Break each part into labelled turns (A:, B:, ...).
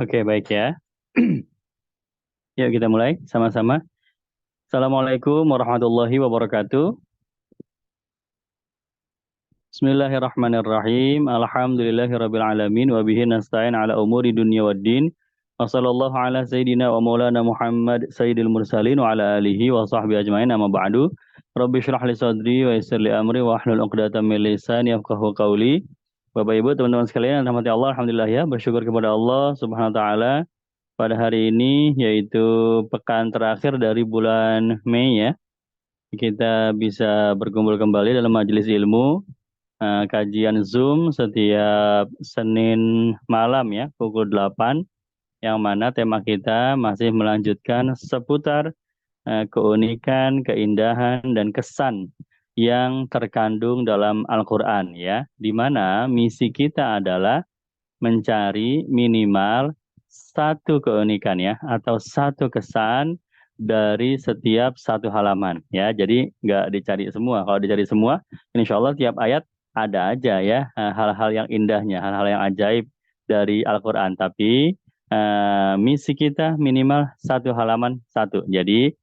A: Oke, baik ya. Yuk kita mulai sama-sama. Assalamualaikum warahmatullahi wabarakatuh. Bismillahirrahmanirrahim. Alhamdulillahirabbil alamin wa bihi nasta'in ala umuri dunya waddin. Wa sallallahu ala sayyidina wa maulana Muhammad sayyidil mursalin wa ala alihi wa sahbihi ajmain amma ba'du. Rabbi shrah li sadri wa yassir li amri wa hlul 'uqdatam min lisani yafqahu qawli. Bapak Ibu, teman-teman sekalian, rahmati Allah, alhamdulillah ya, bersyukur kepada Allah Subhanahu wa taala pada hari ini, yaitu pekan terakhir dari bulan Mei ya. Kita bisa berkumpul kembali dalam majelis ilmu, kajian Zoom setiap Senin malam ya, pukul 8, yang mana tema kita masih melanjutkan seputar keunikan, keindahan, dan kesan yang terkandung dalam Al-Quran ya, di mana misi kita adalah mencari minimal satu keunikan ya, atau satu kesan dari setiap satu halaman ya. Jadi nggak dicari semua. Kalau dicari semua, insya Allah tiap ayat ada aja ya hal-hal yang indahnya, hal-hal yang ajaib dari Al-Quran. Tapi misi kita minimal satu halaman satu. Jadi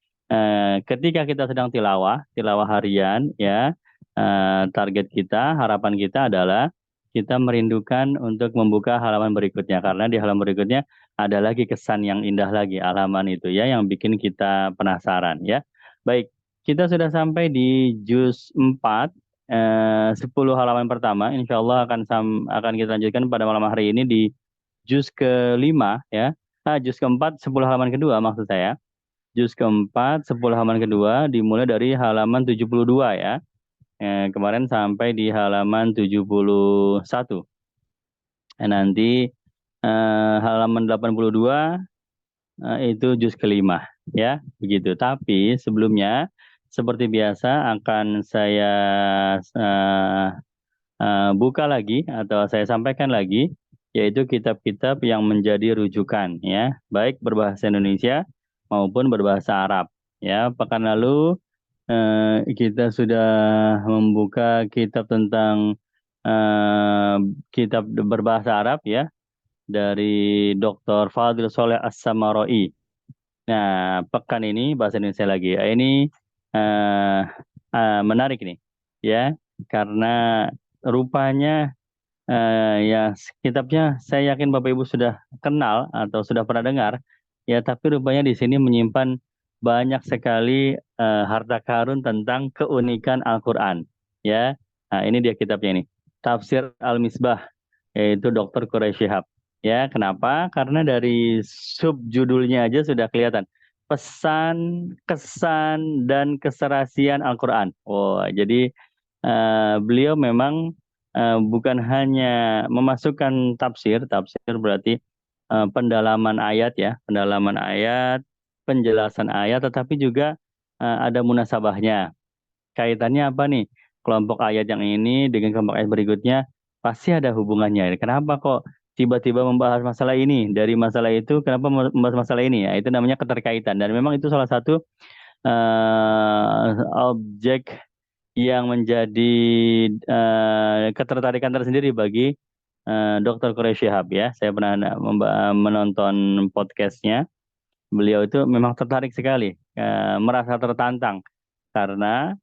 A: ketika kita sedang tilawah harian ya, target kita, harapan kita adalah kita merindukan untuk membuka halaman berikutnya, karena di halaman berikutnya ada lagi kesan yang indah lagi, halaman itu ya, yang bikin kita penasaran ya. Baik, kita sudah sampai di juz 4, 10 halaman pertama. Insya Allah akan kita lanjutkan pada malam hari ini di juz kelima ya. Juz keempat 10 halaman kedua maksud saya. Juz keempat 10 halaman kedua dimulai dari halaman 72 ya. Kemarin sampai di halaman 71. Nanti halaman 82 itu juz kelima ya, begitu. Tapi sebelumnya seperti biasa akan saya buka lagi atau saya sampaikan lagi, yaitu kitab-kitab yang menjadi rujukan ya, baik berbahasa Indonesia maupun berbahasa Arab ya. Pekan lalu kita sudah membuka kitab tentang kitab berbahasa Arab ya, dari Dr. Fadil Soleh As-Samaroi. Nah, pekan ini bahasa Indonesia lagi. Ini eh, menarik nih ya, karena rupanya ya kitabnya saya yakin Bapak Ibu sudah kenal atau sudah pernah dengar ya, tapi rupanya di sini menyimpan banyak sekali harta karun tentang keunikan Al-Qur'an ya. Nah, ini dia kitabnya ini. Tafsir Al-Misbah, yaitu Dr. Quraisy Shihab. Ya, kenapa? Karena dari subjudulnya aja sudah kelihatan pesan, kesan, dan keserasian Al-Qur'an. Oh, jadi beliau memang bukan hanya memasukkan tafsir, tafsir berarti pendalaman ayat ya, pendalaman ayat, penjelasan ayat, tetapi juga ada munasabahnya. Kaitannya apa nih? Kelompok ayat yang ini dengan kelompok ayat berikutnya pasti ada hubungannya. Kenapa kok tiba-tiba membahas masalah ini? Dari masalah itu kenapa membahas masalah ini? Ya, itu namanya keterkaitan. Dan memang itu salah satu objek yang menjadi ketertarikan tersendiri bagi Dr. Quraisy Shihab ya. Saya pernah menonton podcastnya. Beliau itu memang tertarik sekali, merasa tertantang karena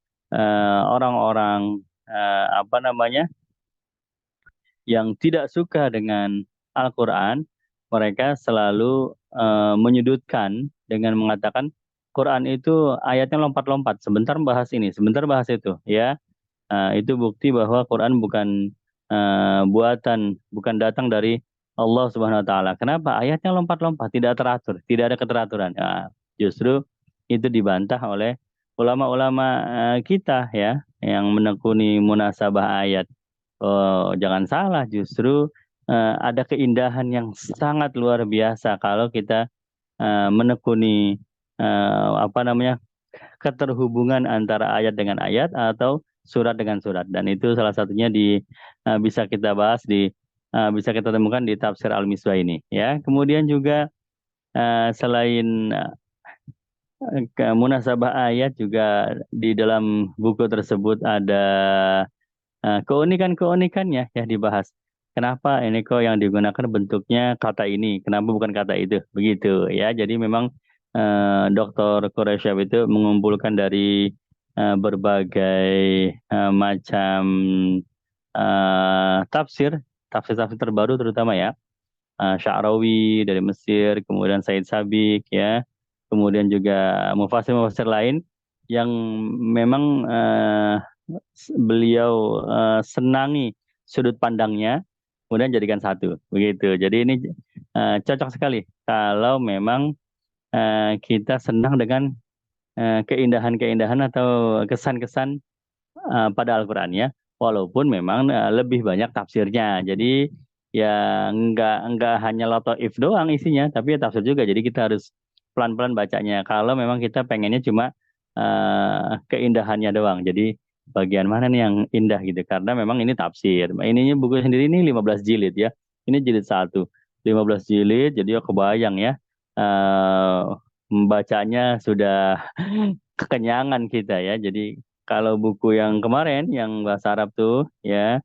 A: orang-orang apa namanya, yang tidak suka dengan Al-Quran, mereka selalu menyudutkan dengan mengatakan Quran itu ayatnya lompat-lompat, sebentar bahas ini, sebentar bahas itu, ya. Itu bukti bahwa Quran bukan buatan, bukan datang dari Allah Subhanahu Wa Taala. Kenapa? Ayatnya lompat-lompat, tidak teratur, tidak ada keteraturan. Nah, justru itu dibantah oleh ulama-ulama kita ya, yang menekuni munasabah ayat. Oh, jangan salah, justru ada keindahan yang sangat luar biasa kalau kita menekuni apa namanya, keterhubungan antara ayat dengan ayat atau surat dengan surat. Dan itu salah satunya bisa kita bahas bisa kita temukan di tafsir Al-Misbah ini ya. Kemudian juga selain munasabah ayat, juga di dalam buku tersebut ada keunikan-keunikannya ya dibahas. kenapa ini kok yang digunakan bentuknya kata ini, kenapa bukan kata itu, begitu ya. Jadi memang Dr. Quresyab itu mengumpulkan dari berbagai macam tafsir, tafsir-tafsir terbaru terutama ya. Sya'rawi dari Mesir, kemudian Said Sabiq ya, kemudian juga mufasir-mufasir lain yang memang beliau senangi sudut pandangnya, kemudian jadikan satu, begitu. Jadi ini cocok sekali kalau memang kita senang dengan keindahan-keindahan atau kesan-kesan pada Al-Quran ya, walaupun memang lebih banyak tafsirnya. Jadi ya nggak hanya latoif doang isinya, tapi ya tafsir juga. Jadi kita harus pelan-pelan bacanya. Kalau memang kita pengennya cuma keindahannya doang. Jadi bagian mana nih yang indah gitu? Karena memang ini tafsir. Ininya buku sendiri ini 15 jilid ya. Ini jilid satu, 15 jilid. Jadi ya kebayang ya. eh Membacanya sudah kekenyangan kita ya. Jadi kalau buku yang kemarin yang bahasa Arab tuh ya,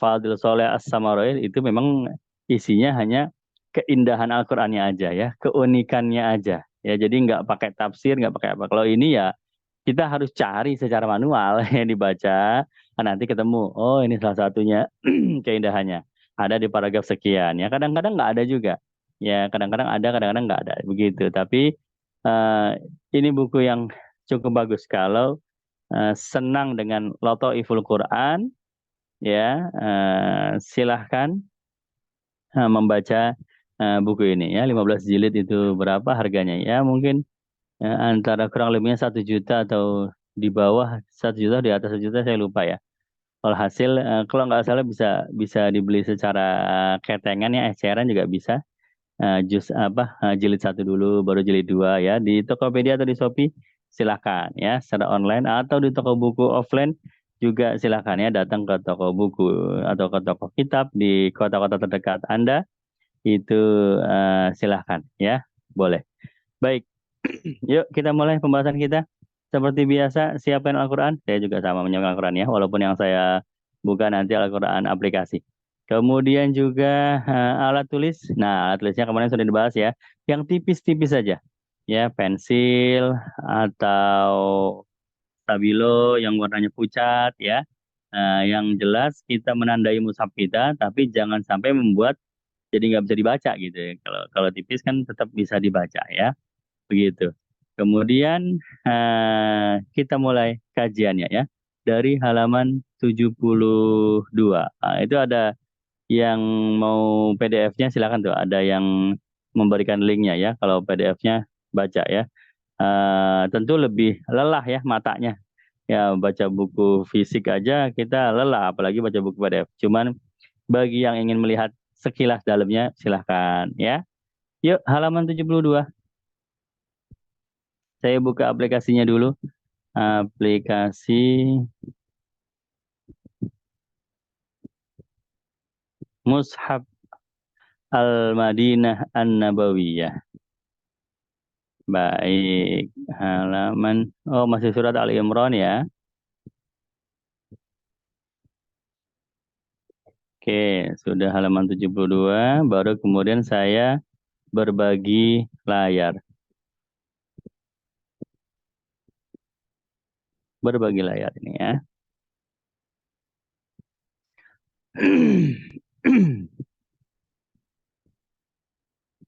A: Fadil Soleh As-Samaroid itu memang isinya hanya keindahan Al-Qur'annya aja ya, keunikannya aja. Ya jadi nggak pakai tafsir, nggak pakai apa. Kalau ini ya kita harus cari secara manual yang dibaca. Nanti ketemu, oh ini salah satunya keindahannya. Ada di paragraf sekian ya. Kadang-kadang nggak ada juga. Ya kadang-kadang ada, kadang-kadang nggak ada. Begitu. Tapi eh, ini buku yang cukup bagus kalau senang dengan Lataiful Quran ya, silahkan membaca buku ini ya. 15 jilid itu berapa harganya ya, mungkin antara kurang lebihnya 1 juta atau di bawah 1 juta, di atas 1 juta saya lupa ya. Hasil kalau nggak salah bisa bisa dibeli secara ketengan ya, eceran juga bisa. Jus apa jilid satu dulu baru jilid dua ya, di Tokopedia atau di Shopee silahkan ya, secara online atau di toko buku offline juga silahkan ya, datang ke toko buku atau ke toko kitab di kota-kota terdekat Anda itu, silahkan ya, boleh. Baik, yuk kita mulai pembahasan kita. Seperti biasa, siapkan Al-Quran. Saya juga sama menyiapkan Al-Quran ya, walaupun yang saya buka nanti Al-Quran aplikasi. Kemudian juga alat tulis. Nah, alat tulisnya kemarin sudah dibahas ya. Yang tipis-tipis saja. Ya, pensil atau stabilo yang warnanya pucat ya. Yang jelas kita menandai mushaf kita, tapi jangan sampai membuat jadi nggak bisa dibaca gitu ya. Kalau kalau tipis kan tetap bisa dibaca ya. Begitu. Kemudian kita mulai kajiannya ya. Dari halaman 72. Nah, itu ada yang mau PDF-nya silakan tuh. Ada yang memberikan linknya ya. Kalau PDF-nya baca ya. Tentu lebih lelah ya matanya. Ya baca buku fisik aja kita lelah, apalagi baca buku PDF. Cuman bagi yang ingin melihat sekilas dalamnya silahkan ya. Yuk halaman 72. Saya buka aplikasinya dulu. Aplikasi Mushaf Al-Madinah An-Nabawiyah. Baik, halaman, oh masih surat Ali Imran ya. Oke, sudah halaman 72, baru kemudian saya berbagi layar. Berbagi layar ini ya.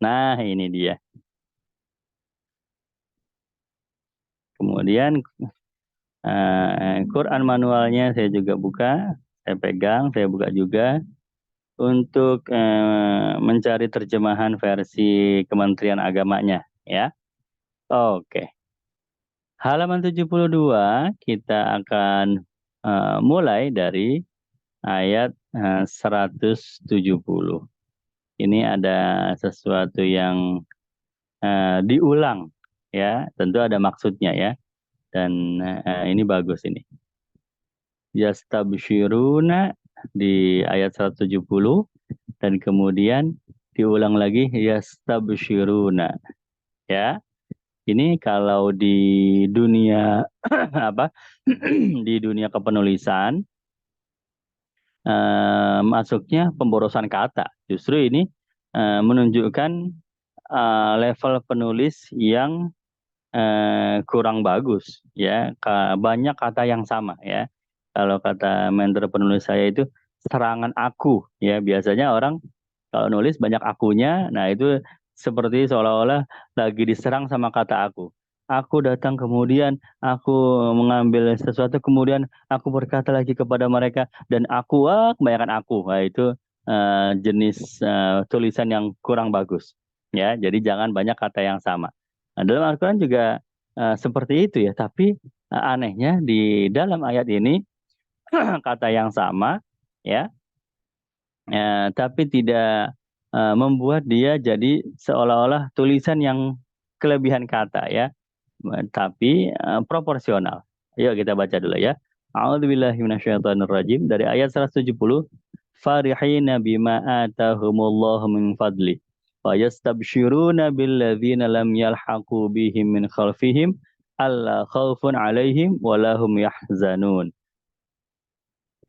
A: Nah, ini dia. Kemudian Quran manualnya saya juga buka, saya pegang, saya buka juga untuk mencari terjemahan versi Kementerian Agamanya ya. Oke. Halaman 72 kita akan mulai dari ayat 170. Ini ada sesuatu yang diulang ya, tentu ada maksudnya ya. Dan ini bagus ini. Yastabsyiruna di ayat 170 dan kemudian diulang lagi yastabsyiruna ya. Ini kalau di dunia apa? Di dunia kepenulisan masuknya pemborosan kata. Justru ini menunjukkan level penulis yang kurang bagus, ya. Banyak kata yang sama, ya. Kalau kata mentor penulis saya itu serangan aku, ya. Biasanya orang kalau nulis banyak akunya, nah itu seperti seolah-olah lagi diserang sama kata aku. Aku datang kemudian aku mengambil sesuatu, kemudian aku berkata lagi kepada mereka dan aku, kebanyakan aku. Nah, itu jenis tulisan yang kurang bagus, ya. Jadi jangan banyak kata yang sama. Nah, dalam Al-Quran juga seperti itu, ya. Tapi anehnya di dalam ayat ini kata yang sama, ya, tapi tidak membuat dia jadi seolah-olah tulisan yang kelebihan kata, ya. Tapi proporsional. Yuk kita baca dulu, ya. A'udzubillahi minasyaitonirrajim dari ayat 170. Farihina bima atahumullahu min fadli wa yastabshiruna billadzina lam yalhaqu bihim min khalfihim alla khaufun alaihim wa lahum yahzanun.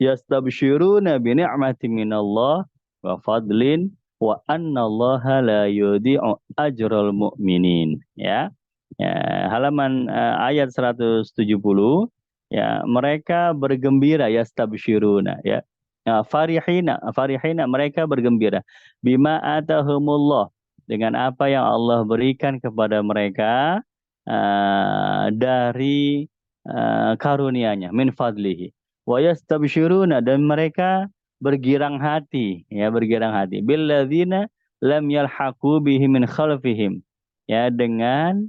A: Yastabshiruna bi ni'matin minallah wa fadlin wa annallaha la yudhi'u ajral mu'minin, ya. Ya, halaman ayat 170, ya, mereka bergembira, yastabshiruna, ya. Ya, farihina mereka bergembira bima atahumullah, dengan apa yang Allah berikan kepada mereka dari karunia-Nya, min fadlihi. Wa yastabshiruna, dan mereka bergirang hati, ya, bergirang hati billadzina lam yalhaqu bihi min khalfihim, ya, dengan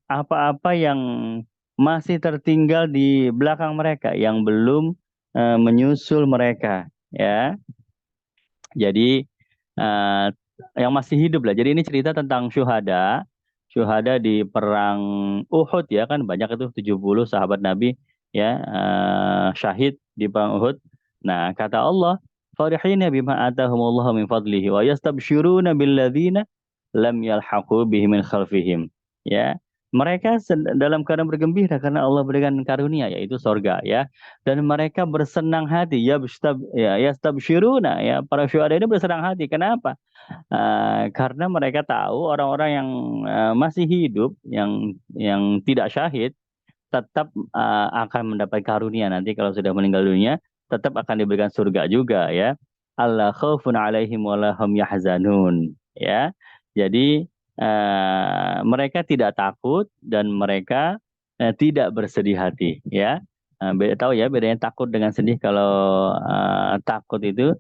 A: apa-apa yang masih tertinggal di belakang mereka, yang belum menyusul mereka, ya. Jadi eh, yang masih hidup lah. Jadi ini cerita tentang syuhada, syuhada di perang Uhud, ya kan, banyak itu 70 sahabat Nabi, ya, syahid di perang Uhud. Nah, kata Allah, farihina bima atahumullahu min fadlihi wa yastabsyiruna billadzina lam yalhaqu bihi min khalfihim. Ya, mereka dalam keadaan bergembira karena Allah berikan karunia, yaitu sorga, ya. Dan mereka bersenang hati, ya, yastabsyiruna, ya, para syuhada ini bersenang hati. Kenapa? Karena mereka tahu orang-orang yang masih hidup, yang tidak syahid, tetap akan mendapat karunia nanti kalau sudah meninggal dunia, tetap akan diberikan surga juga, ya. Allah khaufun alaihim walahum yahzanun, ya. Jadi mereka tidak takut dan mereka tidak bersedih hati, ya. Tahu, ya, bedanya takut dengan sedih. Kalau takut itu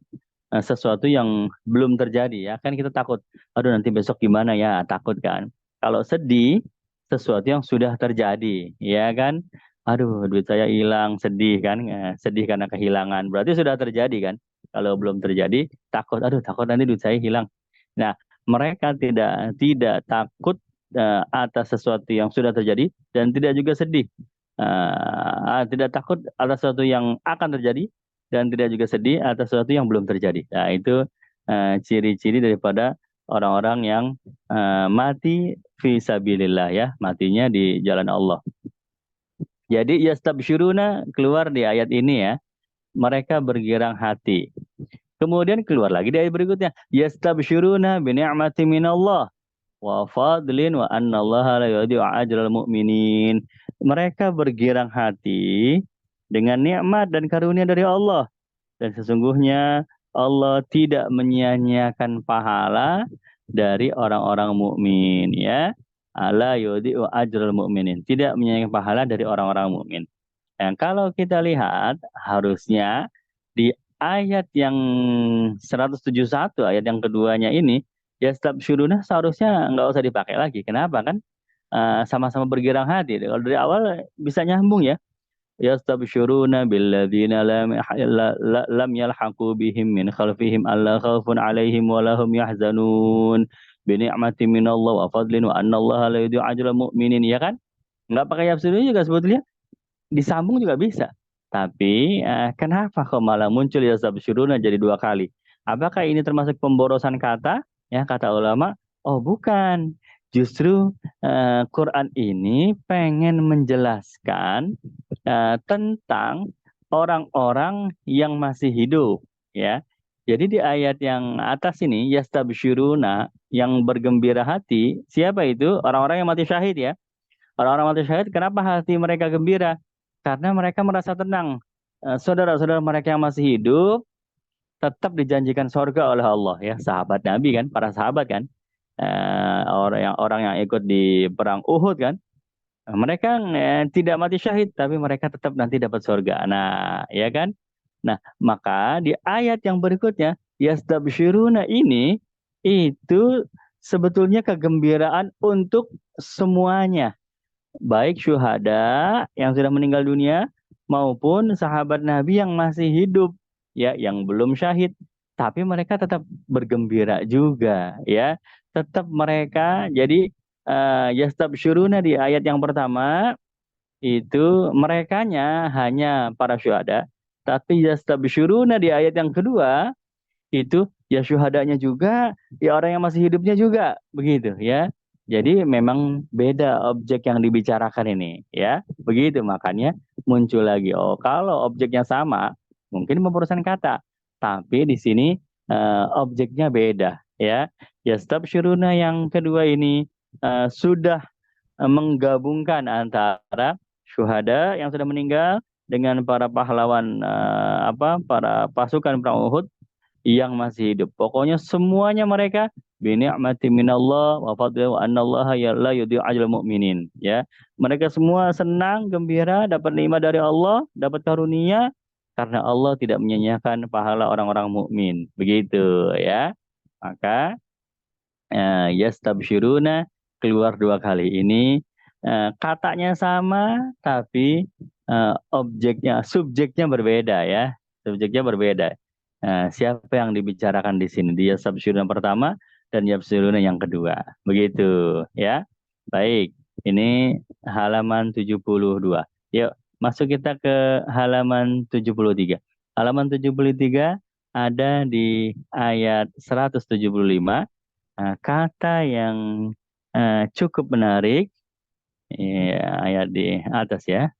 A: sesuatu yang belum terjadi, ya kan, kita takut, aduh nanti besok gimana ya, takut kan. Kalau sedih, sesuatu yang sudah terjadi, ya kan, aduh duit saya hilang, sedih kan. Sedih karena kehilangan, berarti sudah terjadi kan. Kalau belum terjadi, takut, aduh takut nanti duit saya hilang. Nah, mereka tidak takut atas sesuatu yang sudah terjadi, dan tidak juga sedih. Tidak takut atas sesuatu yang akan terjadi, dan tidak juga sedih atas sesuatu yang belum terjadi. Nah, itu ciri-ciri daripada orang-orang yang mati fi sabilillah, ya, matinya di jalan Allah. Jadi yastabsyiruna keluar di ayat ini, ya, mereka bergirang hati. Kemudian keluar lagi di ayat berikutnya, yastabsyiruna bi ni'mati minallah wa fadlin wa annallaha la yudhi'u ajral mu'minin. Mereka bergirang hati dengan nikmat dan karunia dari Allah, dan sesungguhnya Allah tidak menyia-nyiakan pahala dari orang-orang mukmin, ya. Ala yudhi'u ajral mu'minin. Tidak menyia-nyiakan pahala dari orang-orang mukmin. Dan kalau kita lihat, harusnya di ayat yang 171, ayat yang keduanya ini, ya, stabsyiruna seharusnya nggak usah dipakai lagi. Kenapa kan? Sama-sama bergirang hati. Kalau dari awal bisa nyambung, ya. Yastabsyiruna billadzina lam yalhaqu bihim min khalfihim alla khaufun alaihim wa lahum yahzanun bi ni'matin minallah wa fadlin wa annallaha la yudhi'u ajral mu'minin, ya kan? Nggak pakai yafsirun juga sebetulnya, disambung juga bisa. Tapi kenapa kok malah muncul yastabsyiruna jadi dua kali? Apakah ini termasuk pemborosan kata? Ya, kata ulama, oh bukan. Justru Quran ini pengen menjelaskan tentang orang-orang yang masih hidup, ya. Jadi di ayat yang atas ini yastabsyiruna, yang bergembira hati, siapa itu? Orang-orang yang mati syahid, ya. Orang-orang mati syahid, kenapa hati mereka gembira? Karena mereka merasa tenang. Saudara-saudara mereka yang masih hidup tetap dijanjikan surga oleh Allah, ya. Sahabat Nabi kan, para sahabat kan. Orang yang ikut di perang Uhud kan. Mereka tidak mati syahid, tapi mereka tetap nanti dapat surga. Nah, ya kan? Nah, maka di ayat yang berikutnya, yastabsyiruna ini, itu sebetulnya kegembiraan untuk semuanya. Baik syuhada yang sudah meninggal dunia, maupun sahabat Nabi yang masih hidup, ya, yang belum syahid. Tapi mereka tetap bergembira juga, ya. Tetap mereka, jadi yastabsyiruna di ayat yang pertama, itu merekanya hanya para syuhada, tapi yastabsyiruna di ayat yang kedua itu ya syuhadanya juga, ya orang yang masih hidupnya juga, begitu, ya. Jadi memang beda objek yang dibicarakan ini, ya. Begitu, makanya muncul lagi, oh kalau objeknya sama mungkin perusahaan kata, tapi di sini objeknya beda, ya. Yastabsyiruna yang kedua ini sudah menggabungkan antara syuhada yang sudah meninggal dengan para pahlawan, para pasukan perang Uhud yang masih hidup. Pokoknya semuanya mereka bini'mati minallah wa fadli wa annallaha ya la yudhi'u ajral mu'minin, ya. Mereka semua senang, gembira, dapat nikmat dari Allah, dapat karunia, karena Allah tidak menyia-nyiakan pahala orang-orang mukmin. Begitu, ya. Maka yastabsyiruna keluar dua kali ini, katanya sama tapi subjeknya berbeda, ya. Subjeknya berbeda. Siapa yang dibicarakan di sini? Dia yastabsyiruna pertama dan yastabsyiruna yang kedua. Begitu, ya. Baik, ini halaman 72. Yuk, masuk kita ke halaman 73. Halaman 73 ada di ayat 175. Kata yang cukup menarik, ya, ayat di atas, ya.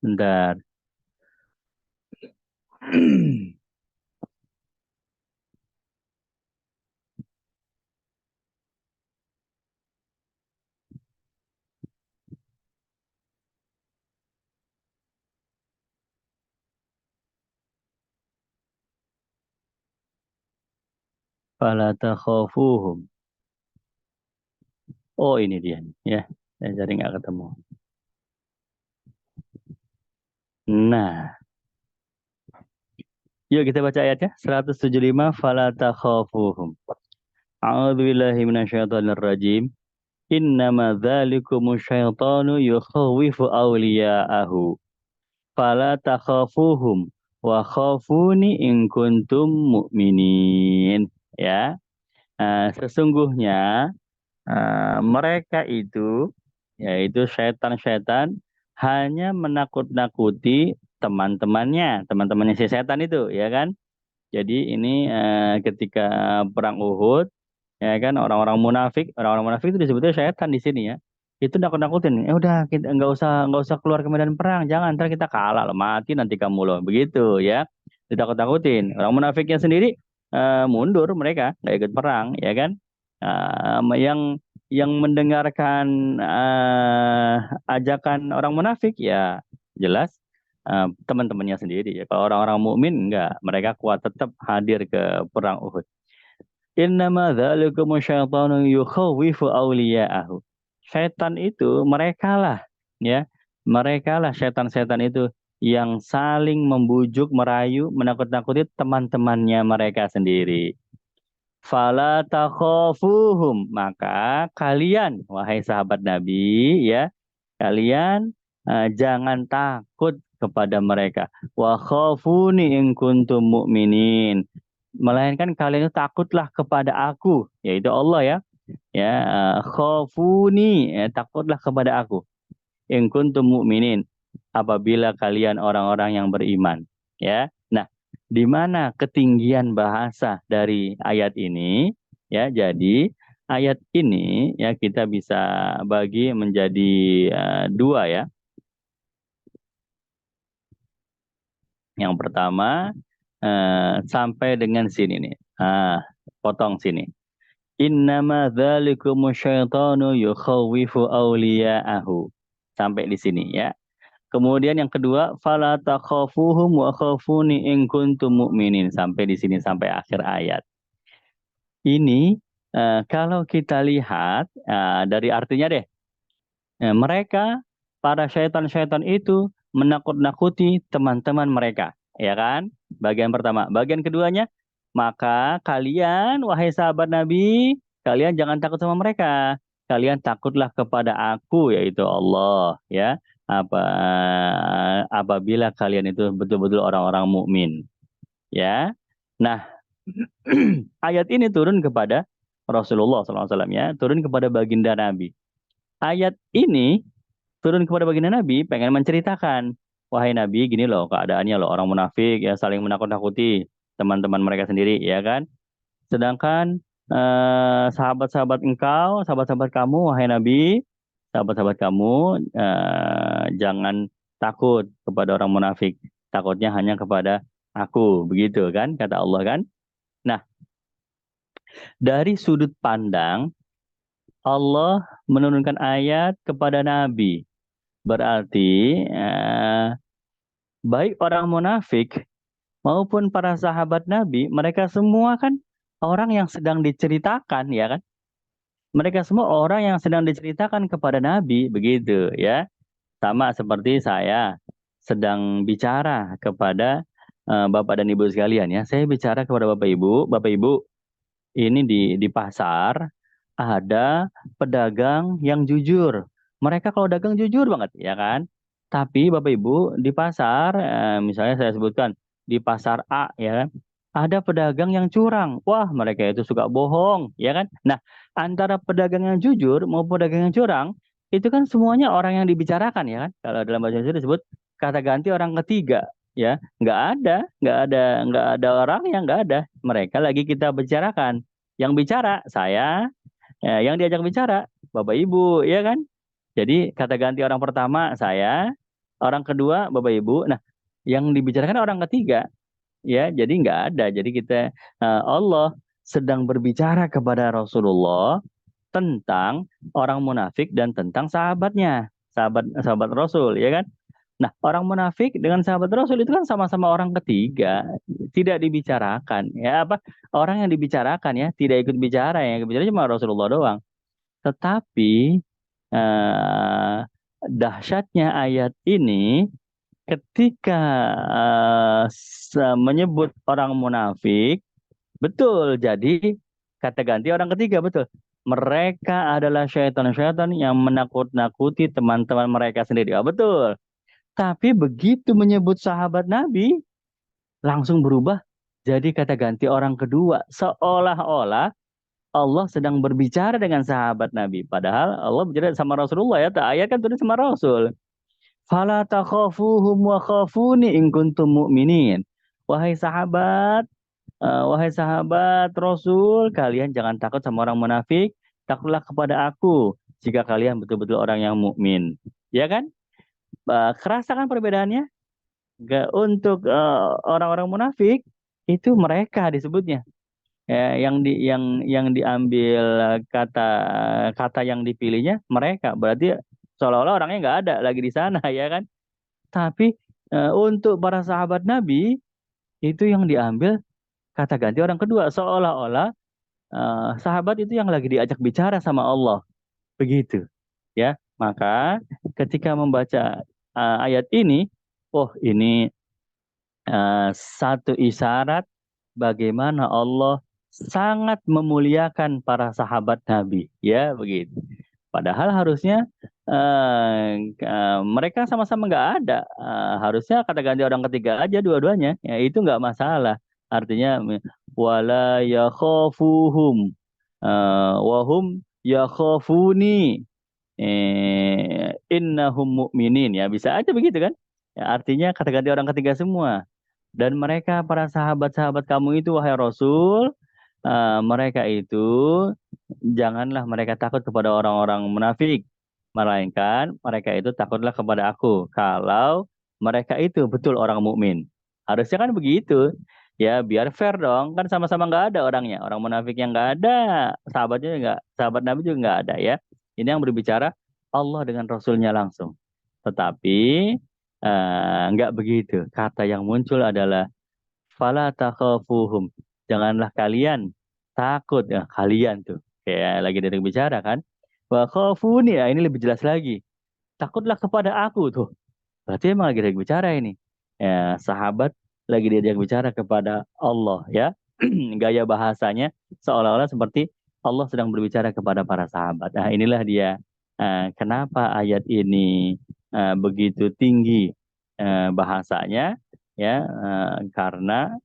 A: Bentar. Fala takhafuhum. Oh, ini dia, ya. Saya cari nggak ketemu. Nah, yuk kita baca ayatnya. 175. Fala takhafuhum. A'udzubillahi minasyaitonir rajim. Innama dzalikumus syaitanu yukhawifu awliya'ahu. Fala takhafuhum wa khafuni in kuntum mu'minin. Ya, sesungguhnya mereka itu, yaitu setan-setan, hanya menakut-nakuti teman-temannya si setan itu, ya kan? Jadi ini ketika perang Uhud, ya kan, orang-orang munafik itu disebutnya setan di sini, ya. Itu nakut-nakutin, udah kita nggak usah keluar ke medan perang, jangan, ntar kita kalah loh, mati nanti kamu loh, begitu, ya. Ditakut-takutin. Orang munafiknya sendiri mundur, mereka nggak ikut perang, ya kan. Yang mendengarkan ajakan orang munafik, ya jelas teman-temannya sendiri, ya. Kalau orang-orang mukmin enggak, mereka kuat tetap hadir ke perang Uhud. Innama dzalikum syaitanu yukhawifu awliya'ahu. Setan itu mereka lah, ya. Mereka lah setan-setan itu yang saling membujuk, merayu, menakut-nakuti teman-temannya mereka sendiri. Fala takhafuhum, maka kalian wahai sahabat Nabi, ya, kalian jangan takut kepada mereka. Wa khafuni in kuntum mu'minin. Melainkan kalian itu takutlah kepada aku, yaitu Allah, ya. Ya, khafuni, ya, takutlah kepada aku. in kuntum mu'minin, apabila kalian orang-orang yang beriman. Ya. Nah, di mana ketinggian bahasa dari ayat ini? Ya, jadi ayat ini ya kita bisa bagi menjadi dua ya. Yang pertama sampai dengan sini nih. Potong sini. Innama dzalikumu syaitanu yukhawwifu awliya'ahu. Sampai di sini ya. Kemudian yang kedua, fala takhafuhum wa khafuni in kuntum mu'minin. Sampai di sini sampai akhir ayat. Ini kalau kita lihat dari artinya deh. Mereka para syaitan-syaitan itu menakut-nakuti teman-teman mereka, ya kan? Bagian pertama. Bagian keduanya, maka kalian wahai sahabat Nabi, kalian jangan takut sama mereka. Kalian takutlah kepada aku yaitu Allah, ya. Apabila kalian itu betul-betul orang-orang mukmin, ya. Nah, ayat ini turun kepada Rasulullah SAW ya, turun kepada baginda Nabi. Ayat ini turun kepada baginda Nabi pengen menceritakan, wahai Nabi, gini loh keadaannya loh, orang munafik ya saling menakut-nakuti teman-teman mereka sendiri, ya kan? Sedangkan sahabat-sahabat engkau, sahabat-sahabat kamu, wahai Nabi, sahabat-sahabat kamu jangan takut kepada orang munafik, takutnya hanya kepada aku, begitu kan? Kata Allah kan? Nah, dari sudut pandang Allah menurunkan ayat kepada Nabi. Berarti baik orang munafik maupun para sahabat Nabi, mereka semua kan orang yang sedang diceritakan, ya kan? Mereka semua orang yang sedang diceritakan kepada Nabi, begitu ya. Sama seperti saya sedang bicara kepada Bapak dan Ibu sekalian ya. Saya bicara kepada Bapak Ibu, ini di pasar ada pedagang yang jujur. Mereka kalau dagang jujur banget, ya kan? Tapi Bapak Ibu di pasar, misalnya saya sebutkan di pasar A, ya kan? Ada pedagang yang curang. Wah, mereka itu suka bohong, ya kan? Nah, antara pedagang yang jujur maupun pedagang yang curang, itu kan semuanya orang yang dibicarakan, ya kan? Kalau dalam bahasa Indonesia disebut kata ganti orang ketiga, ya. Nggak ada orang yang nggak ada. Mereka lagi kita bicarakan. Yang bicara saya, yang diajak bicara Bapak Ibu, ya kan? Jadi kata ganti orang pertama saya, orang kedua Bapak Ibu. Nah, yang dibicarakan orang ketiga, ya. Jadi nggak ada. Jadi kita Allah sedang berbicara kepada Rasulullah tentang orang munafik dan tentang sahabatnya, sahabat Rasul, ya kan? Nah, orang munafik dengan sahabat Rasul itu kan sama-sama orang ketiga, tidak dibicarakan. Ya apa? Orang yang dibicarakan ya tidak ikut bicara, yang bicara cuma Rasulullah doang. Tetapi eh, dahsyatnya ayat ini ketika menyebut orang munafik, betul. Jadi kata ganti orang ketiga, betul. Mereka adalah syaitan-syaitan yang menakut-nakuti teman-teman mereka sendiri. Oh, betul. Tapi begitu menyebut sahabat Nabi, langsung berubah jadi kata ganti orang kedua. Seolah-olah Allah sedang berbicara dengan sahabat Nabi. Padahal Allah bicara sama Rasulullah ya. Ayat kan tulis sama Rasul. Fala takhafuhum wa khafuni in kuntum mu'minin. Wahai sahabat, wahai sahabat Rasul, kalian jangan takut sama orang munafik, takutlah kepada aku jika kalian betul-betul orang yang mukmin. Ya kan? Kerasa kan perbedaannya? Untuk orang-orang munafik itu mereka disebutnya. Ya, yang diambil kata kata yang dipilihnya mereka, berarti seolah-olah orangnya nggak ada lagi di sana, ya kan? Tapi untuk para sahabat Nabi itu yang diambil kata ganti orang kedua, seolah-olah sahabat itu yang lagi diajak bicara sama Allah, begitu ya. Maka ketika membaca ayat ini, oh ini satu isyarat bagaimana Allah sangat memuliakan para sahabat Nabi, ya begitu. Padahal harusnya mereka sama-sama nggak ada. Harusnya kata ganti orang ketiga aja dua-duanya, ya itu nggak masalah. Artinya wala yakhafuhum wahum yakhafuni. innahum mu'minin, ya bisa aja begitu kan? Ya, artinya kata ganti orang ketiga semua. Dan mereka para sahabat-sahabat kamu itu wahai Rasul, mereka itu janganlah mereka takut kepada orang-orang munafik, melainkan mereka itu takutlah kepada aku kalau mereka itu betul orang mukmin. Harusnya kan begitu. Ya biar fair dong, kan sama-sama nggak ada orangnya. Orang munafik yang nggak ada, sahabatnya nggak, sahabat Nabi juga nggak ada ya. Ini yang berbicara Allah dengan Rasulnya langsung. Tetapi nggak begitu. Kata yang muncul adalah fala takhafuhum. Janganlah kalian takut, ya kalian tuh. Kayak lagi dari bicara kan. Wa khafuni, ya ini lebih jelas lagi. Takutlah kepada aku tuh. Berarti emang lagi dari bicara ini. Ya, sahabat lagi diajak bicara kepada Allah ya. Gaya bahasanya seolah-olah seperti Allah sedang berbicara kepada para sahabat. Nah, inilah dia kenapa ayat ini begitu tinggi bahasanya ya, karena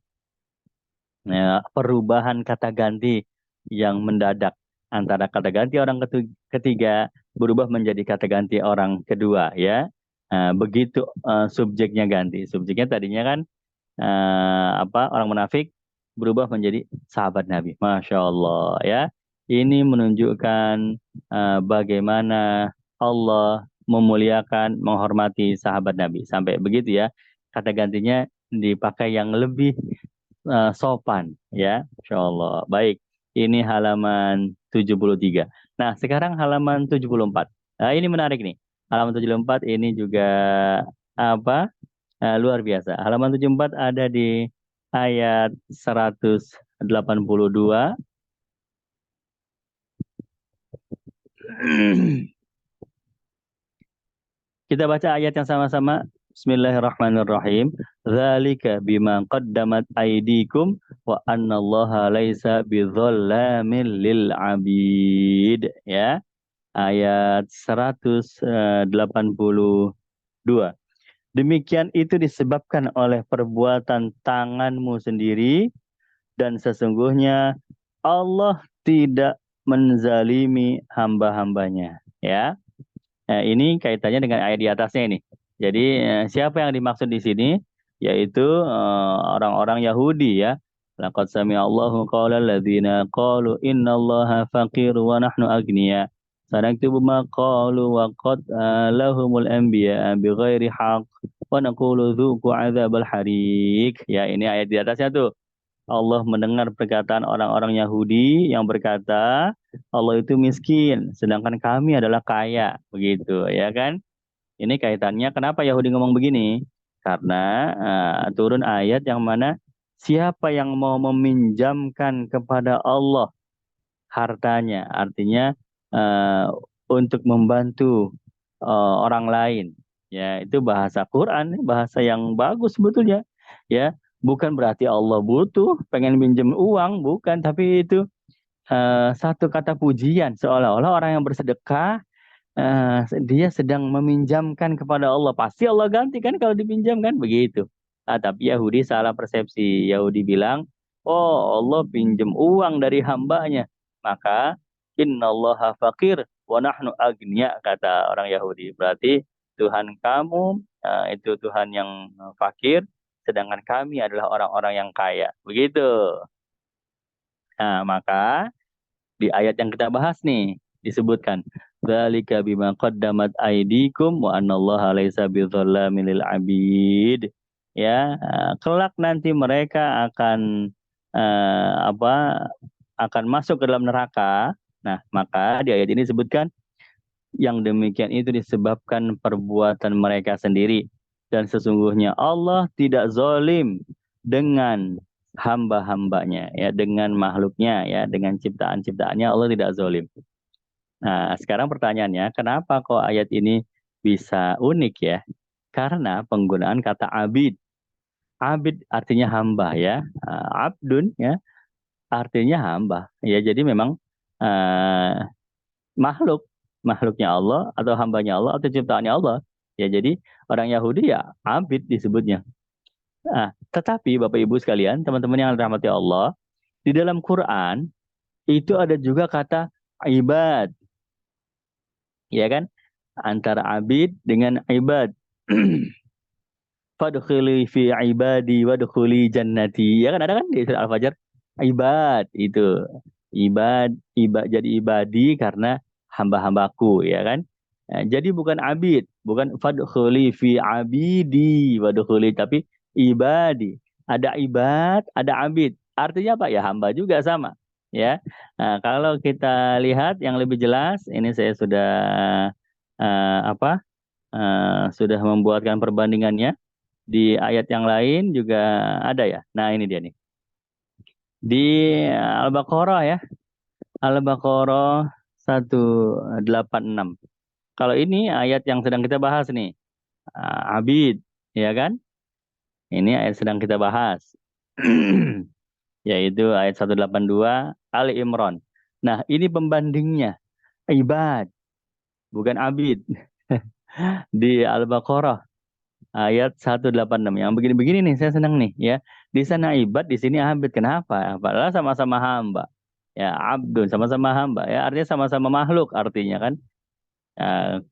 A: perubahan kata ganti yang mendadak antara kata ganti orang ketiga berubah menjadi kata ganti orang kedua ya. Begitu subjeknya ganti. Subjeknya tadinya kan orang munafik berubah menjadi sahabat Nabi. Masya Allah ya. Ini menunjukkan bagaimana Allah memuliakan, menghormati sahabat Nabi. Sampai begitu ya. Kata gantinya dipakai yang lebih sopan ya. Insya Allah. Baik, ini halaman 73. Nah, sekarang halaman 74. Nah, ini menarik nih. Halaman 74 ini juga apa? Luar biasa. Halaman 74 ada di ayat 182. Kita baca ayat yang sama-sama. Bismillahirrahmanirrahim. Dzalika bima qaddamat aydikum wa annallaha laisa bidzallamin lil abid. Ya, ayat 182. Demikian itu disebabkan oleh perbuatan tanganmu sendiri dan sesungguhnya Allah tidak menzalimi hamba-hambanya. Ya. Nah, ini kaitannya dengan ayat di atasnya ini. Jadi siapa yang dimaksud di sini? Yaitu orang-orang Yahudi ya. Laqad sami'allahu qawla alladziina qalu innallaha faqir wa nahnu agniya. Sanaktubu ma qalu wa qad lahumul anbiya bighairi haqq wa naqulu dzuqu adzabal hariq. Ya, ini ayat di atasnya tuh. Allah mendengar perkataan orang-orang Yahudi yang berkata Allah itu miskin, sedangkan kami adalah kaya, begitu ya kan? Ini kaitannya kenapa Yahudi ngomong begini? Karena turun ayat yang mana siapa yang mau meminjamkan kepada Allah hartanya, artinya eh, untuk membantu orang lain, ya itu bahasa Quran, bahasa yang bagus sebetulnya, ya bukan berarti Allah butuh, pengen pinjam uang, bukan, tapi itu satu kata pujian, seolah-olah orang yang bersedekah dia sedang meminjamkan kepada Allah. Pasti Allah ganti kan kalau dipinjamkan begitu. Tapi Yahudi salah persepsi. Yahudi bilang, oh Allah pinjam uang dari hambanya. Maka innallaha fakir wa nahnu agniya, kata orang Yahudi. Berarti Tuhan kamu itu Tuhan yang fakir, sedangkan kami adalah orang-orang yang kaya. Begitu. Nah, maka di ayat yang kita bahas nih disebutkan dzalika bima qaddamat aydikum wa annallaha laisa bidzallamin lil abid. Ya, kelak nanti mereka akan apa akan masuk ke dalam neraka. Nah, maka di ayat ini disebutkan yang demikian itu disebabkan perbuatan mereka sendiri dan sesungguhnya Allah tidak zalim dengan hamba-hambanya ya, dengan makhluknya ya, dengan ciptaan-ciptaannya Allah tidak zalim. Nah, sekarang pertanyaannya, kenapa kok ayat ini bisa unik ya? Karena penggunaan kata abid. Abid artinya hamba ya. Abdun ya artinya hamba. Ya, jadi memang eh, makhluk, makhluknya Allah atau hambanya Allah atau ciptaannya Allah. Ya, jadi orang Yahudi ya abid disebutnya. Nah, tetapi Bapak Ibu sekalian, teman-teman yang dirahmati Allah, di dalam Quran itu ada juga kata ibad. ya kan? Antara abid dengan ibad. Fadkhuli fi ibadi wadkhuli jannati. Ya kan ada kan di surah Al-Fajr? Ibad itu. Ibad jadi ibadi karena hamba-hambaku ya kan? Jadi bukan abid, bukan fadkhuli fi abidi wadkhuli tapi ibadi. Ada ibad, ada abid. Artinya apa ya? Hamba juga sama. Ya. Nah, kalau kita lihat yang lebih jelas, ini saya sudah apa? Sudah membuatkan perbandingannya di ayat yang lain juga ada ya. Nah, ini dia nih. Di Al-Baqarah ya. Al-Baqarah 186. Kalau ini ayat yang sedang kita bahas nih. Abid, ya kan? Ini ayat sedang kita bahas. Yaitu ayat 182 Ali Imran. Nah, ini pembandingnya. Ibad, bukan abid. Di Al-Baqarah ayat 186 yang begini-begini nih saya senang nih ya. Di sana ibad, di sini abid. Kenapa? Padahal sama-sama hamba. Ya, abdun sama-sama hamba ya. Artinya sama-sama makhluk artinya kan.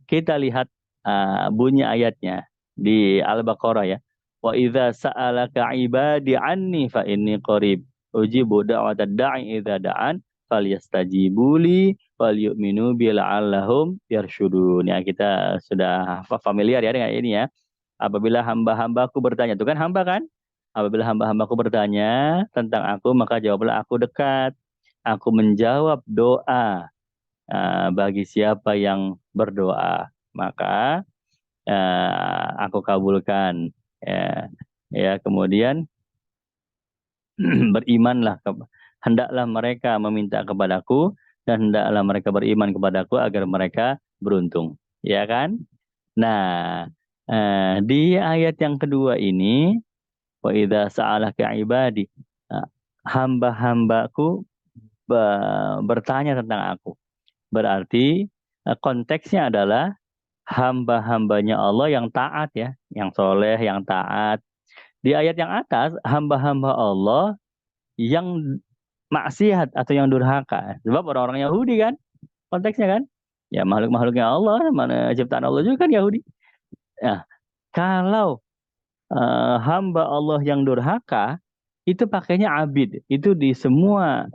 A: Kita lihat bunyi ayatnya di Al-Baqarah ya. Wa idza sa'alaka ibadi anni fa inni qarib ujibu da'watad da'i idza da'an falyastajibuli walyu'minu bi la'allahum yarsyudun. Ya, kita sudah familiar ya dengan ini ya. Apabila hamba-hambaku bertanya, itu kan hamba kan? Apabila hamba-hambaku bertanya tentang aku, maka jawablah aku dekat. Aku menjawab doa bagi siapa yang berdoa. Maka aku kabulkan. Ya, ya kemudian berimanlah. Hendaklah mereka meminta kepadaku dan hendaklah mereka beriman kepadaku agar mereka beruntung. Ya kan? Nah, di ayat yang kedua ini, wa idza sa'alaka ibadi, eh, hamba-hambaku bertanya tentang aku. Berarti konteksnya adalah hamba-hambanya Allah yang taat ya, yang soleh, yang taat. Di ayat yang atas, hamba-hamba Allah yang maksiat atau yang durhaka. Sebab orang-orang Yahudi kan, konteksnya kan. Ya makhluk-makhluknya Allah, mana ciptaan Allah juga kan Yahudi. Nah, kalau hamba Allah yang durhaka itu pakainya abid. Itu di semua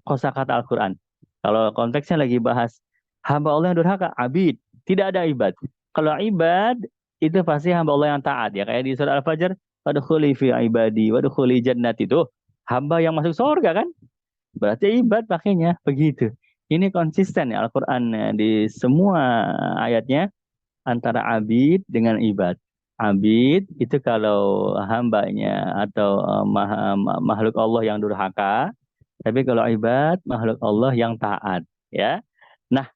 A: kosakata Al-Qur'an. Kalau konteksnya lagi bahas hamba Allah yang durhaka, abid, tidak ada ibad. Kalau ibad itu pasti hamba Allah yang taat ya, kayak di surah Al-Fajr, wadkhuli fi ibadi wadkhuli jannati, itu hamba yang masuk surga kan? Berarti ibad pakainya begitu. Ini konsisten ya Al-Qur'an di semua ayatnya antara abid dengan ibad. Abid itu kalau hambanya atau makhluk Allah yang durhaka, tapi kalau ibad makhluk Allah yang taat, ya. Nah,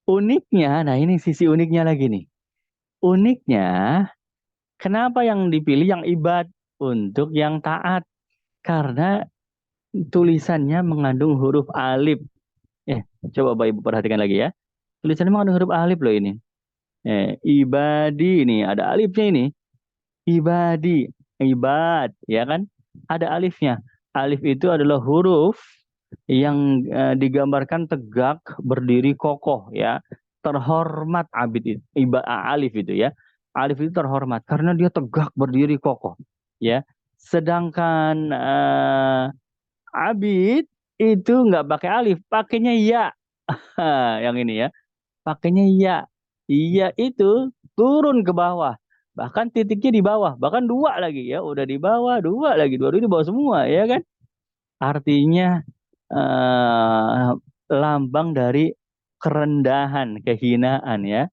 A: uniknya, nah ini sisi uniknya lagi nih. Uniknya, kenapa yang dipilih yang ibad untuk yang taat? Karena tulisannya mengandung huruf alif. Eh, coba Bapak Ibu perhatikan lagi ya. Tulisannya mengandung huruf alif loh ini. Ibadi ini ada alifnya ini. Ibadi, ibad, ya kan? Ada alifnya. Alif itu adalah huruf yang digambarkan tegak, berdiri kokoh, ya. Terhormat abid itu, alif itu ya. Alif itu terhormat karena dia tegak, berdiri kokoh, ya. Sedangkan abid itu nggak pakai alif, pakainya ya. Yang ini ya, pakainya ya. Iya itu turun ke bawah. Bahkan titiknya di bawah. Bahkan dua lagi ya. Udah di bawah, dua lagi. Dua-dua di bawah semua ya kan. Artinya eh, lambang dari kerendahan, kehinaan ya.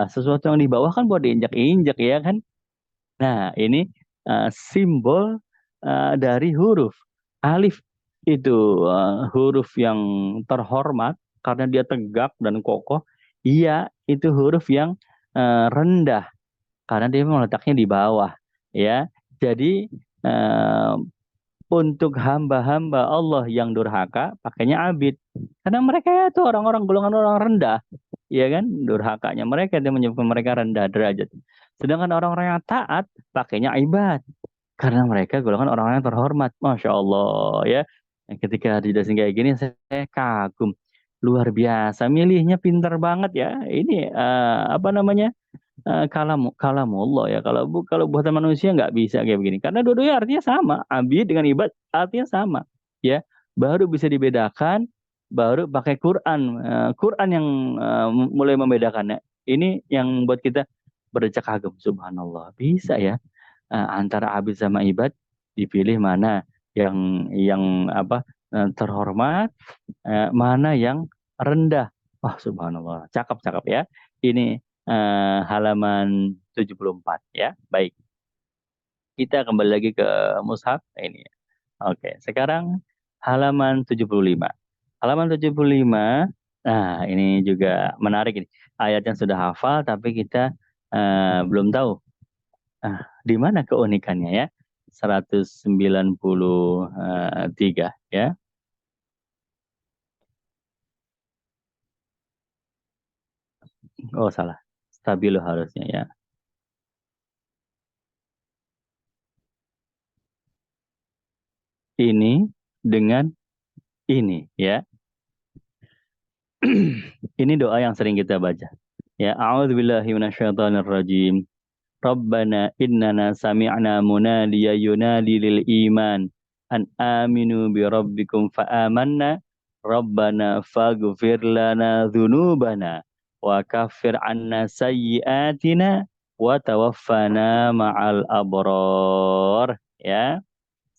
A: Sesuatu yang di bawah kan buat diinjak-injak ya kan. Nah ini simbol dari huruf. Alif itu huruf yang terhormat karena dia tegak dan kokoh. Iya, itu huruf yang rendah karena dia memang letaknya di bawah. Ya, jadi eh, untuk hamba-hamba Allah yang durhaka pakainya abid karena mereka itu orang-orang golongan orang rendah, ya kan? Durhakanya mereka itu menyebabkan mereka rendah derajat. Sedangkan orang-orang yang taat pakainya ibad karena mereka golongan orang-orang yang terhormat. Masya Allah ya. Ketika dijelasin kayak gini saya kagum. luar biasa. Milihnya pintar banget ya. Ini apa namanya? Kalamullah ya. Kalau buatan manusia nggak bisa kayak begini. Karena dua-duanya artinya sama. Abid dengan ibad artinya sama. Ya, baru bisa dibedakan. Baru pakai Quran. Quran yang mulai membedakannya. Ini yang buat kita berdecak kagum. Subhanallah. Bisa ya. Antara abid sama ibad dipilih mana yang apa terhormat, mana yang rendah. Wah, subhanallah. Cakep, cakep ya. Ini halaman 74 ya. Baik, kita kembali lagi ke mushaf ini. Oke, sekarang halaman 75. Halaman 75, nah ini juga menarik ini. Ayatnya sudah hafal tapi kita belum tahu di mana keunikannya ya. 193 ya. Oh, salah. Stabilo harusnya ya. Ini dengan ini ya. Ini doa yang sering kita baca. Ya, a'udzubillahi minasyaitonirrajim. Rabbana innana sami'na munadiya yunadi lil iman an aminu bi rabbikum fa amanna Rabbana faghfir lana dzunubana wa kaffir anna sayyi'atina wa tawaffana ma'al abrar ya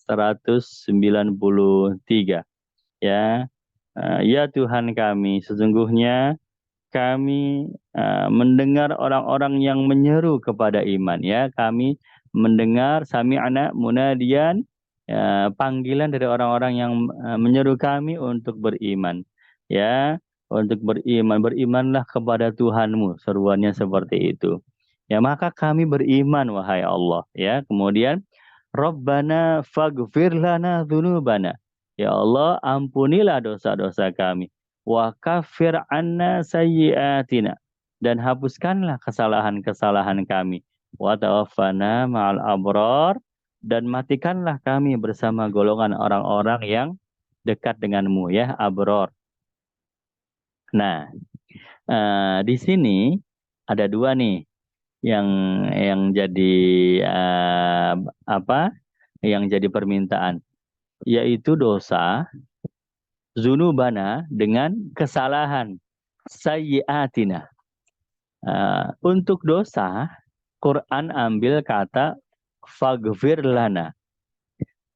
A: 193 ya. Ya Tuhan kami, sesungguhnya kami mendengar orang-orang yang menyeru kepada iman ya. Kami mendengar sami'na munadian panggilan dari orang-orang yang menyeru kami untuk beriman. Ya, untuk beriman. Berimanlah kepada Tuhanmu. Seruannya seperti itu. Ya, maka kami beriman wahai Allah ya. Kemudian Rabbana faghfir lana dzunubana. Ya Allah, ampunilah dosa-dosa kami. Wa kafir anna sayyiatina. Dan hapuskanlah kesalahan-kesalahan kami. Wa tawaffana ma'al abrar. Dan matikanlah kami bersama golongan orang-orang yang dekat denganmu ya, abror. Nah, di sini ada dua nih yang jadi apa? Yang jadi permintaan, yaitu dosa, zunubana dengan kesalahan, sayyiatina. Untuk dosa, Quran ambil kata faghfir lana.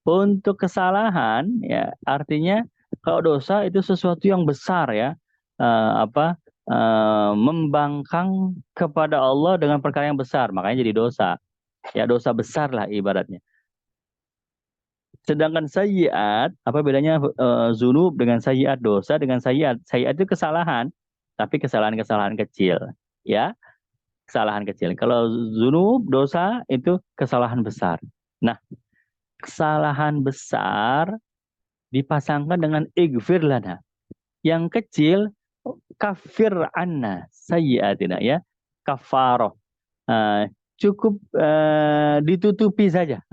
A: Untuk kesalahan, ya artinya kalau dosa itu sesuatu yang besar ya, apa membangkang kepada Allah dengan perkara yang besar, makanya jadi dosa. Ya dosa besar lah ibaratnya. Sedangkan sayyiat, apa bedanya zunub dengan sayyiat, dosa dengan sayyiat? Sayyiat itu kesalahan, tapi kesalahan-kesalahan kecil. Ya, kesalahan kecil. Kalau zunub, dosa itu kesalahan besar. Nah, kesalahan besar dipasangkan dengan igfir lana. Yang kecil, kafir anna sayyiatina ya. Kafaroh. Cukup ditutupi saja.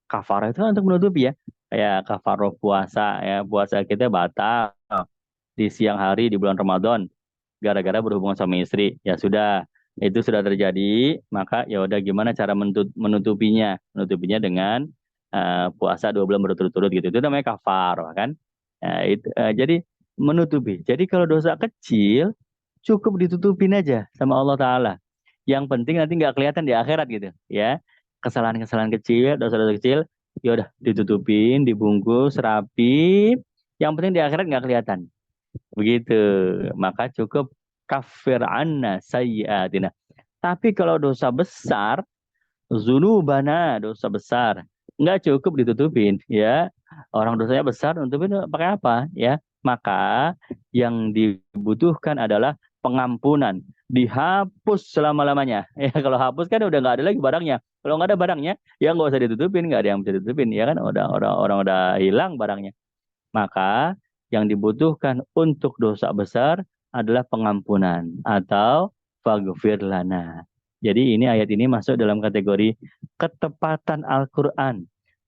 A: Kafaroh itu kan untuk menutupi ya. Kayak kafaroh puasa ya. Puasa kita batal di siang hari di bulan Ramadan gara-gara berhubungan sama istri. Ya sudah, itu sudah terjadi, maka ya udah gimana cara menutupinya? Menutupinya dengan puasa 2 bulan berturut-turut gitu. Itu namanya kafaroh kan? Jadi menutupi. Jadi kalau dosa kecil cukup ditutupin aja sama Allah Ta'ala. Yang penting nanti nggak kelihatan di akhirat gitu ya. Kesalahan-kesalahan kecil, dosa-dosa kecil, ya udah ditutupin, dibungkus, rapi. Yang penting di akhirat nggak kelihatan. Begitu. Maka cukup kafir anna sayyiatina. Tapi kalau dosa besar, zunubana, dosa besar, nggak cukup ditutupin ya. Orang dosanya besar, nutupin pakai apa ya? Maka yang dibutuhkan adalah pengampunan, dihapus selama-lamanya. Ya kalau hapus kan udah nggak ada lagi barangnya. Kalau nggak ada barangnya, ya nggak usah ditutupin, nggak ada yang bisa ditutupin, ya kan? Udah orang udah hilang barangnya. Maka yang dibutuhkan untuk dosa besar adalah pengampunan atau faghfir lana. Jadi ini ayat ini masuk dalam kategori ketepatan Al-Quran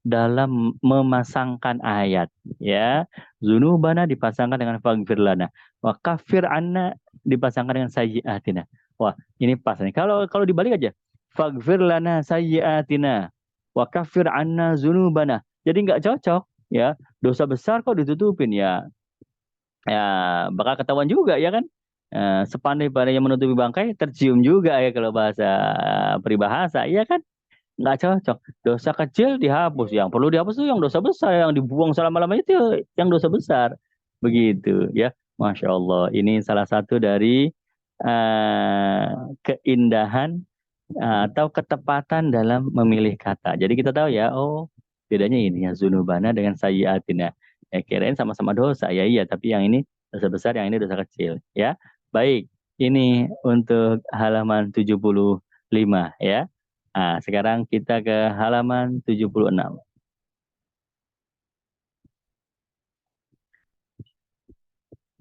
A: dalam memasangkan ayat, ya. Zunubana dipasangkan dengan faghfir lana, wa kaffir anna dipasangkan dengan sayyi'atina. Wah, ini pas nih. Kalau dibalik aja, faghfir lana sayyi'atina wa kaffir anna zunubana. Jadi nggak cocok, ya. Dosa besar kok ditutupin, ya. Ya, bakal ketahuan juga, ya kan? Sepandai-pandainya menutupi bangkai, tercium juga, ya, kalau bahasa peribahasa, ya kan? Nggak cocok. Dosa kecil dihapus, yang perlu dihapus itu yang dosa besar, yang dibuang selama-lamanya itu yang dosa besar, begitu, ya. Masya Allah, ini salah satu dari eh, keindahan atau ketepatan dalam memilih kata. Jadi kita tahu, ya, oh, bedanya ini ya, zunubana dengan sayyiatina. Ya, kirain sama-sama dosa, ya, iya, tapi yang ini dosa besar, yang ini dosa kecil, ya. Baik, ini untuk halaman 75, ya. Nah, sekarang kita ke halaman 76.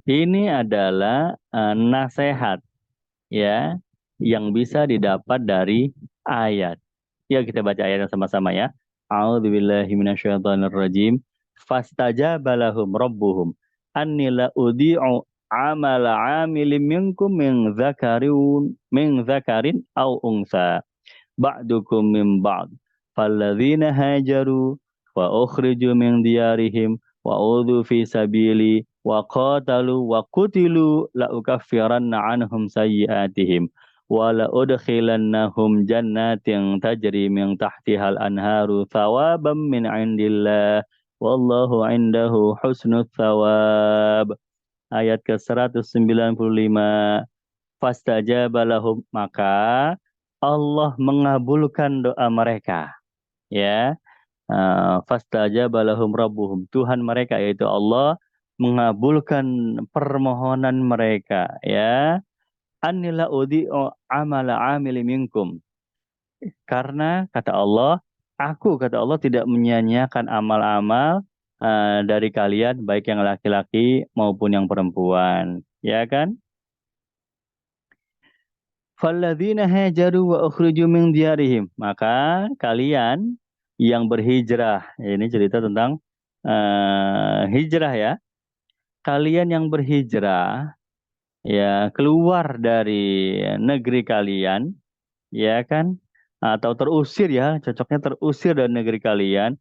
A: Ini adalah nasihat, ya, yang bisa didapat dari ayat. Ya, kita baca ayatnya sama-sama, ya. A'udzubillahi minasyaitonirrajim. Fastajaba lahum rabbuhum anni la udhi'u amala 'amilin minkum min dzakarin aw untha ba'dukum min ba'd. Falladzina hajaru wa ukhriju min diyarihim wa udhu fi sabili wa qatalu wa qutilu la ukaffiranna anhum sayyi'atihim wa la udkhilannahum jannatin tajri min tahtihal anharu thawaban min indillah wallahu indahu husnul thawab. Ayat ke-195. Fastajaba lahum, maka Allah mengabulkan doa mereka, ya. Fastajaba lahum rabbuhum, Tuhan mereka yaitu Allah mengabulkan permohonan mereka, ya. Anila udi'u amala amili minkum, karena kata Allah, aku, kata Allah, tidak menyia-nyiakan amal-amal dari kalian, baik yang laki-laki maupun yang perempuan, ya kan. Falladzina hajaru wa ukhriju min diyarihim. Maka kalian yang berhijrah, ini cerita tentang hijrah, ya. Kalian yang berhijrah, ya, keluar dari negeri kalian, ya kan? Atau terusir, ya, cocoknya terusir dari negeri kalian,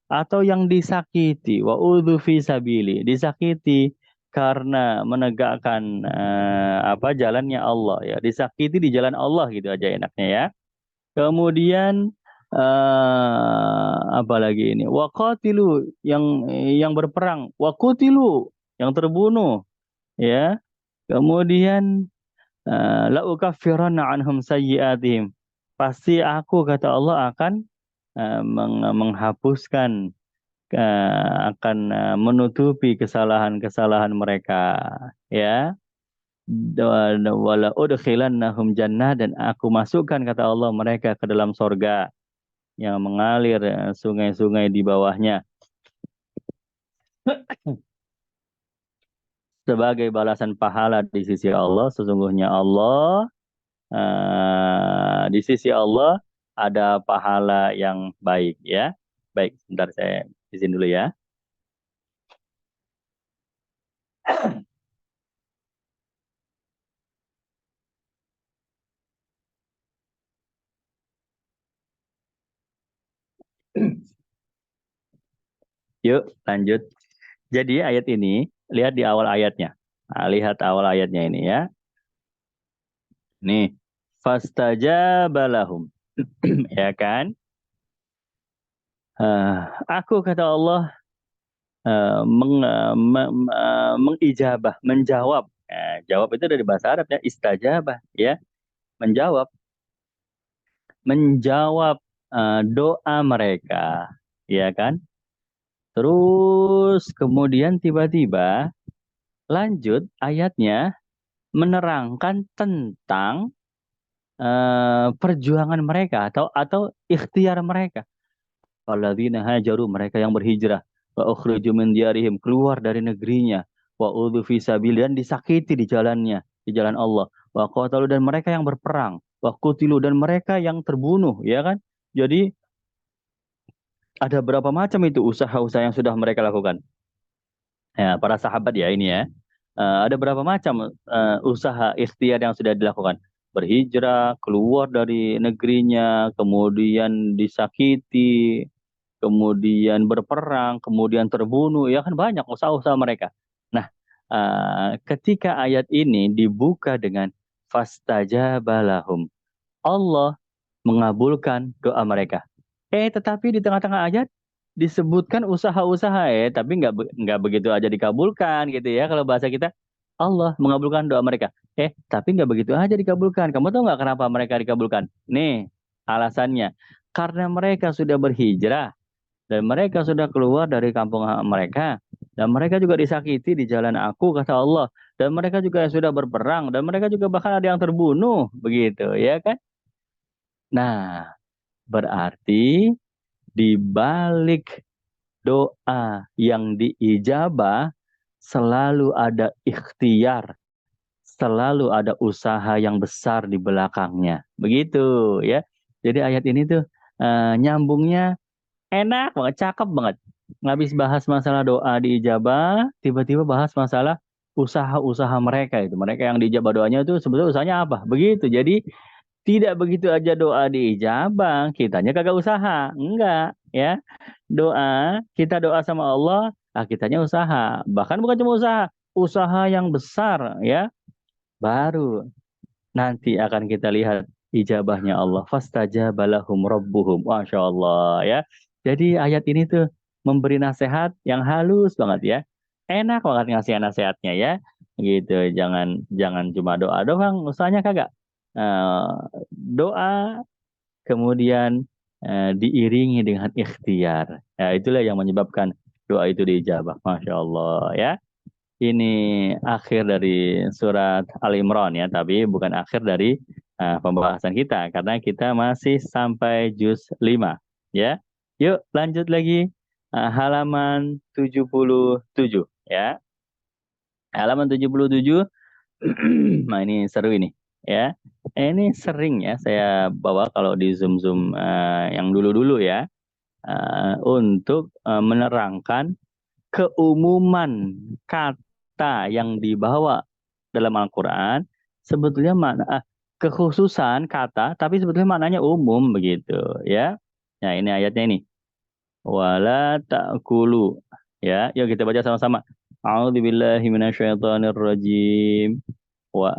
A: atau yang disakiti, wa udhu fi sabili, disakiti karena menegakkan jalannya Allah, ya, disakiti di jalan Allah, gitu aja enaknya, ya. Kemudian apalagi ini, waqatilu, yang berperang, waqutilu, yang terbunuh, ya. Kemudian la ukaffiranna anhum sayyi'atihim, pasti aku, kata Allah, akan menghapuskan, akan menutupi kesalahan-kesalahan mereka, ya. Wala udkhilannahum jannah, dan aku masukkan, kata Allah, mereka ke dalam sorga yang mengalir sungai-sungai di bawahnya sebagai balasan pahala di sisi Allah. Sesungguhnya Allah, di sisi Allah ada pahala yang baik, ya. Baik, sebentar saya izin dulu, ya. Yuk, lanjut. Jadi ayat ini, lihat di awal ayatnya. Nah, lihat awal ayatnya ini, ya. Nih, fastajaba lahum, ya kan? Aku, kata Allah, mengijabah, menjawab. Jawab itu dari bahasa Arab, ya, istajabah, ya, menjawab, menjawab doa mereka, ya kan? Terus kemudian tiba-tiba lanjut ayatnya menerangkan tentang perjuangan mereka, atau ikhtiar mereka. Alladzina hajaru, mereka yang berhijrah, wa ukhriju min diyarihim, keluar dari negerinya, wa udhu fi sabil, dan disakiti di jalannya, di jalan Allah, wa qatalu, dan mereka yang berperang, wa qutilu, dan mereka yang terbunuh, ya kan. Jadi Ada berapa macam itu usaha-usaha yang sudah mereka lakukan? Ya, para sahabat ya ini ya. Ada berapa macam usaha ikhtiar yang sudah dilakukan? Berhijrah, keluar dari negerinya, kemudian disakiti, kemudian berperang, kemudian terbunuh, ya kan banyak usaha-usaha mereka. Nah, ketika ayat ini dibuka dengan fastajabalahum, Allah mengabulkan doa mereka. Tetapi di tengah-tengah ayat disebutkan usaha-usaha tapi nggak begitu aja dikabulkan gitu ya kalau bahasa kita. Allah mengabulkan doa mereka. Tapi nggak begitu aja dikabulkan. Kamu tahu nggak kenapa mereka dikabulkan? Nih alasannya. Karena mereka sudah berhijrah dan mereka sudah keluar dari kampung mereka dan mereka juga disakiti di jalan aku kata Allah dan mereka juga sudah berperang dan mereka juga bahkan ada yang terbunuh begitu ya kan. Nah, berarti di balik doa yang diijabah selalu ada ikhtiar, selalu ada usaha yang besar di belakangnya. Begitu ya. Jadi ayat ini tuh nyambungnya enak banget, cakep banget. Ngabis bahas masalah doa diijabah, tiba-tiba bahas masalah usaha-usaha mereka itu. Mereka yang diijabah doanya itu sebetulnya usahanya apa? Begitu. Jadi tidak begitu aja doa diijabah, kitanya kagak usaha. Enggak, ya. Kita doa sama Allah, kitanya usaha. Bahkan bukan cuma usaha, usaha yang besar, ya. Baru nanti akan kita lihat ijabahnya Allah. Fastajabalahum rabbuhum. Masya Allah, ya. Jadi ayat ini tuh memberi nasihat yang halus banget, ya. Enak banget ngasih nasihatnya, ya. Gitu, jangan jangan cuma doa doang, usahanya kagak. Eh, Doa kemudian diiringi dengan ikhtiar. Ya, itulah yang menyebabkan doa itu diijabah. Masya Allah ya. Ini akhir dari surat Al Imran ya, tapi bukan akhir dari pembahasan kita karena kita masih sampai juz 5 ya. Yuk lanjut lagi halaman 77 ya. Halaman 77. Nah ini seru ini ya. Ini sering ya saya bawa kalau di Zoom-Zoom yang dulu-dulu ya untuk menerangkan keumuman kata yang dibawa dalam Al-Qur'an sebetulnya kekhususan kata tapi sebetulnya maknanya umum begitu ya. Nah ini ayatnya ini. Wala ta'kulu ya. Yuk kita baca sama-sama. A'udzubillahi minasyaitonirrajim. Wa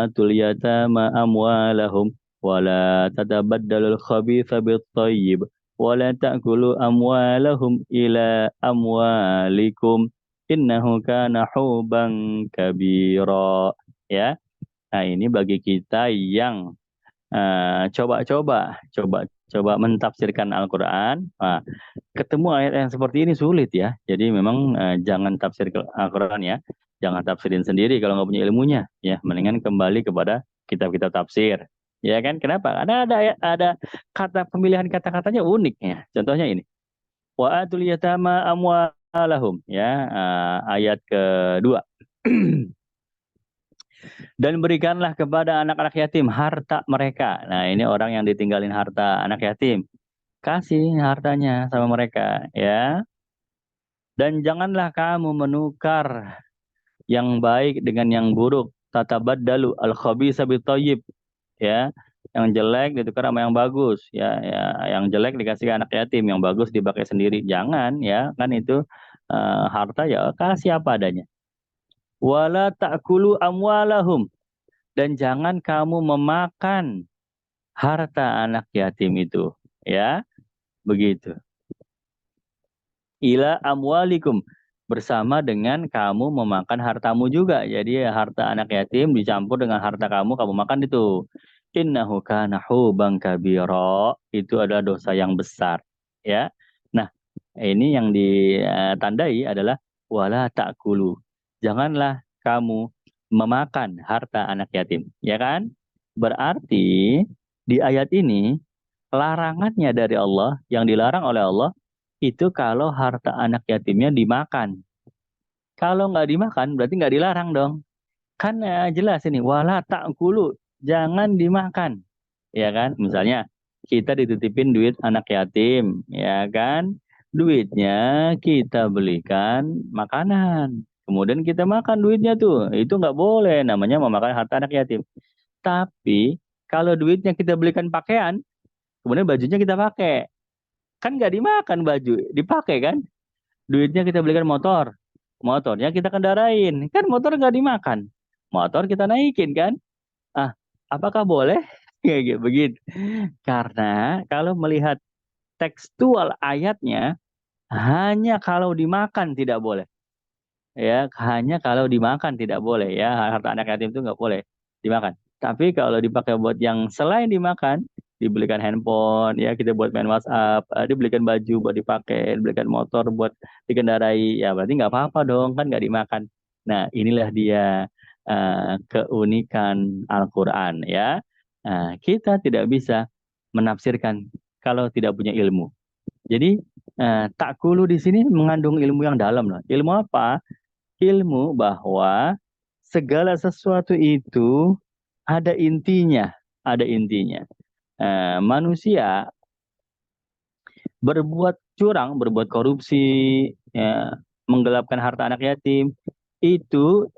A: atul yatama amwalahum wa la tatabaddalul khabitha bit thayyib wa la ta'kulu amwalahum ila amwalikum innahu kana huban kabira ya. Nah, ini bagi kita yang coba mentafsirkan Al-Qur'an. Nah, ketemu ayat yang seperti ini sulit ya. Jadi memang jangan tafsir Al-Quran ya. Jangan tafsirin sendiri kalau nggak punya ilmunya. Ya, mendingan kembali kepada kitab-kitab tafsir. Ya kan? Kenapa? Karena ada kata pemilihan kata-katanya unik ya. Contohnya ini. Wa atul yatama amwalahum ya. Ayat kedua. Dan berikanlah kepada anak-anak yatim harta mereka. Nah, ini orang yang ditinggalin harta anak yatim. Kasih hartanya sama mereka ya. Dan janganlah kamu menukar yang baik dengan yang buruk. Tatabaddalu al-khabisa bit-thayyib ya. Yang jelek ditukar sama yang bagus ya, ya. Yang jelek dikasih ke anak yatim, yang bagus dipakai sendiri. Jangan ya, kan itu harta ya kasih apa adanya. Wala ta'kulu amwalahum dan jangan kamu memakan harta anak yatim itu ya, begitu. Ila amwalikum bersama dengan kamu memakan hartamu juga. Jadi harta anak yatim dicampur dengan harta kamu, kamu makan itu. Innahu kana huban kabira. Itu adalah dosa yang besar. Ya. Nah, ini yang ditandai adalah wala ta'kulu. Janganlah kamu memakan harta anak yatim, ya kan? Berarti di ayat ini larangannya dari Allah, yang dilarang oleh Allah itu kalau harta anak yatimnya dimakan. Kalau nggak dimakan berarti nggak dilarang dong. Kan jelas ini wala ta'kulu, jangan dimakan. Ya kan? Misalnya kita dititipin duit anak yatim, ya kan? Duitnya kita belikan makanan. Kemudian kita makan duitnya tuh. Itu nggak boleh, namanya memakan harta anak yatim. Tapi kalau duitnya kita belikan pakaian, kemudian bajunya kita pakai. Kan nggak dimakan baju, dipakai kan? Duitnya kita belikan motor. Motornya kita kendarain. Kan motor nggak dimakan. Motor kita naikin kan? Ah, apakah boleh? Kayak gitu, begitu. Karena kalau melihat tekstual ayatnya, hanya kalau dimakan tidak boleh. Ya, hanya kalau dimakan tidak boleh. Ya, harta anak yatim itu nggak boleh dimakan. Tapi kalau dipakai buat yang selain dimakan, dibelikan handphone, ya kita buat main WhatsApp, dibelikan baju buat dipakai, dibelikan motor buat dikendarai, ya berarti nggak apa-apa dong, kan nggak dimakan. Nah, inilah dia keunikan Al-Quran, ya. Nah, kita tidak bisa menafsirkan kalau tidak punya ilmu. Jadi takulu di sini mengandung ilmu yang dalam loh. Ilmu apa? Ilmu bahwa segala sesuatu itu ada intinya, ada intinya. Manusia berbuat curang, berbuat korupsi, ya, menggelapkan harta anak yatim, itu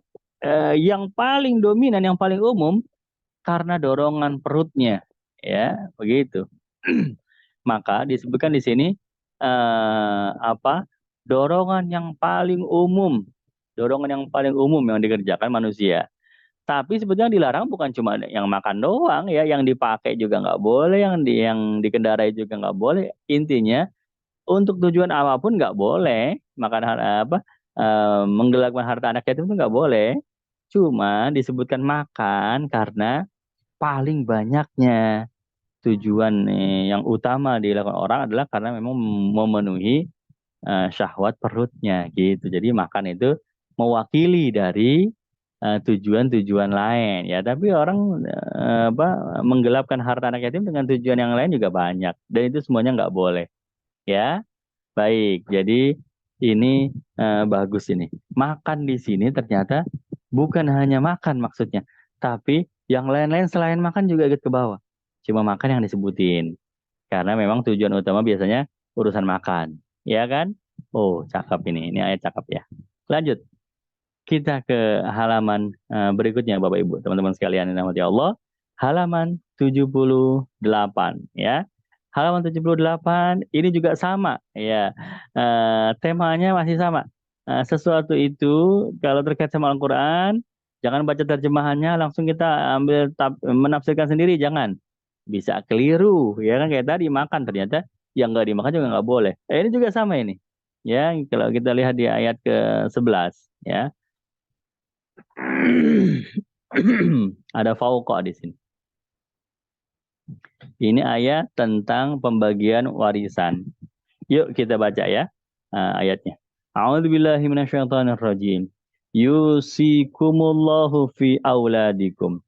A: yang paling dominan, yang paling umum karena dorongan perutnya, ya begitu. Maka disebutkan di sini apa? Dorongan yang paling umum, dorongan yang paling umum yang dikerjakan manusia. Tapi sebetulnya yang dilarang bukan cuma yang makan doang ya, yang dipakai juga nggak boleh, yang dikendarai juga nggak boleh. Intinya untuk tujuan apapun nggak boleh makan apa menggelapkan harta anak yatim itu nggak boleh. Cuma disebutkan makan karena paling banyaknya tujuan yang utama dilakukan orang adalah karena memang memenuhi syahwat perutnya gitu. Jadi makan itu mewakili dari tujuan-tujuan lain ya. Tapi orang apa menggelapkan harta anak yatim dengan tujuan yang lain juga banyak dan itu semuanya nggak boleh ya. Baik, jadi ini bagus ini. Makan di sini ternyata bukan hanya makan maksudnya, tapi yang lain-lain selain makan juga ikut ke bawah. Cuma makan yang disebutin. Karena memang tujuan utama biasanya urusan makan. Ya kan? Oh, cakep ini. Ini ayat cakep ya. Lanjut. Kita ke halaman berikutnya Bapak Ibu, teman-teman sekalian yang dirahmati Allah. Halaman 78 ya. Halaman 78 ini juga sama ya. Temanya masih sama. Sesuatu itu kalau terkait sama Al-Qur'an jangan baca terjemahannya langsung kita ambil menafsirkan sendiri, jangan. Bisa keliru ya kan, kayak tadi makan ternyata yang nggak dimakan juga nggak boleh. Ini juga sama ini. Ya, kalau kita lihat di ayat ke-11 ya. Ada fauqa di sini. Ini ayat tentang pembagian warisan. Yuk kita baca ya ayatnya. A'udzubillahi minasyaitonirrajim. Yusikumullahu fi auladikum.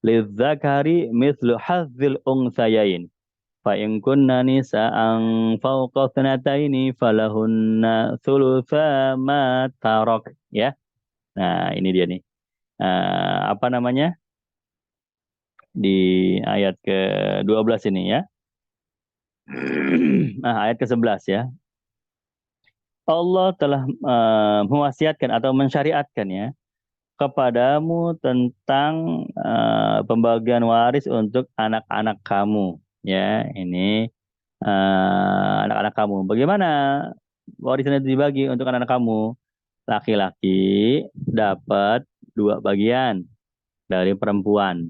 A: Lidzakari mithlu hadzil unthayain. Fa in kunna nisa'an fawqa thnataini falahunna thulutsa ma tarak ya. Nah, ini dia nih. Apa namanya? Di ayat ke-12 ini ya. Nah, ayat ke-11 ya. Allah telah mewasiatkan atau mensyariatkan ya kepadamu tentang pembagian waris untuk anak-anak kamu ya. Ini anak-anak kamu. Bagaimana warisan itu dibagi untuk anak-anak kamu? Laki-laki dapat 2 bagian dari perempuan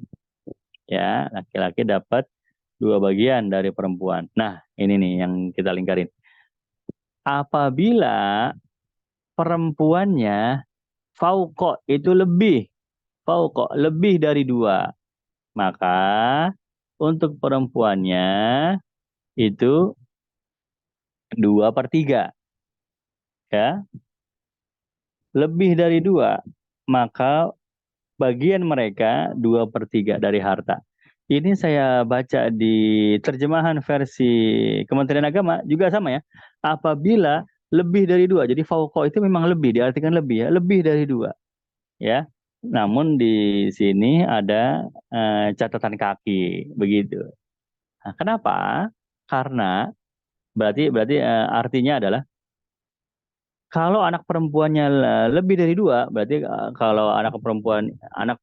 A: ya. Laki-laki dapat 2 bagian dari perempuan. Nah, ini nih yang kita lingkarin. Apabila perempuannya fauqa itu lebih, fauqa lebih dari 2, maka untuk perempuannya itu 2/3 ya. Lebih dari 2, maka bagian mereka 2/3 dari harta. Ini saya baca di terjemahan versi Kementerian Agama juga sama ya. Apabila lebih dari 2, jadi fauqa itu memang lebih, diartikan lebih ya, lebih dari 2 ya. Namun di sini ada catatan kaki begitu. Nah, kenapa? Karena berarti artinya adalah kalau anak perempuannya lebih dari dua, berarti kalau anak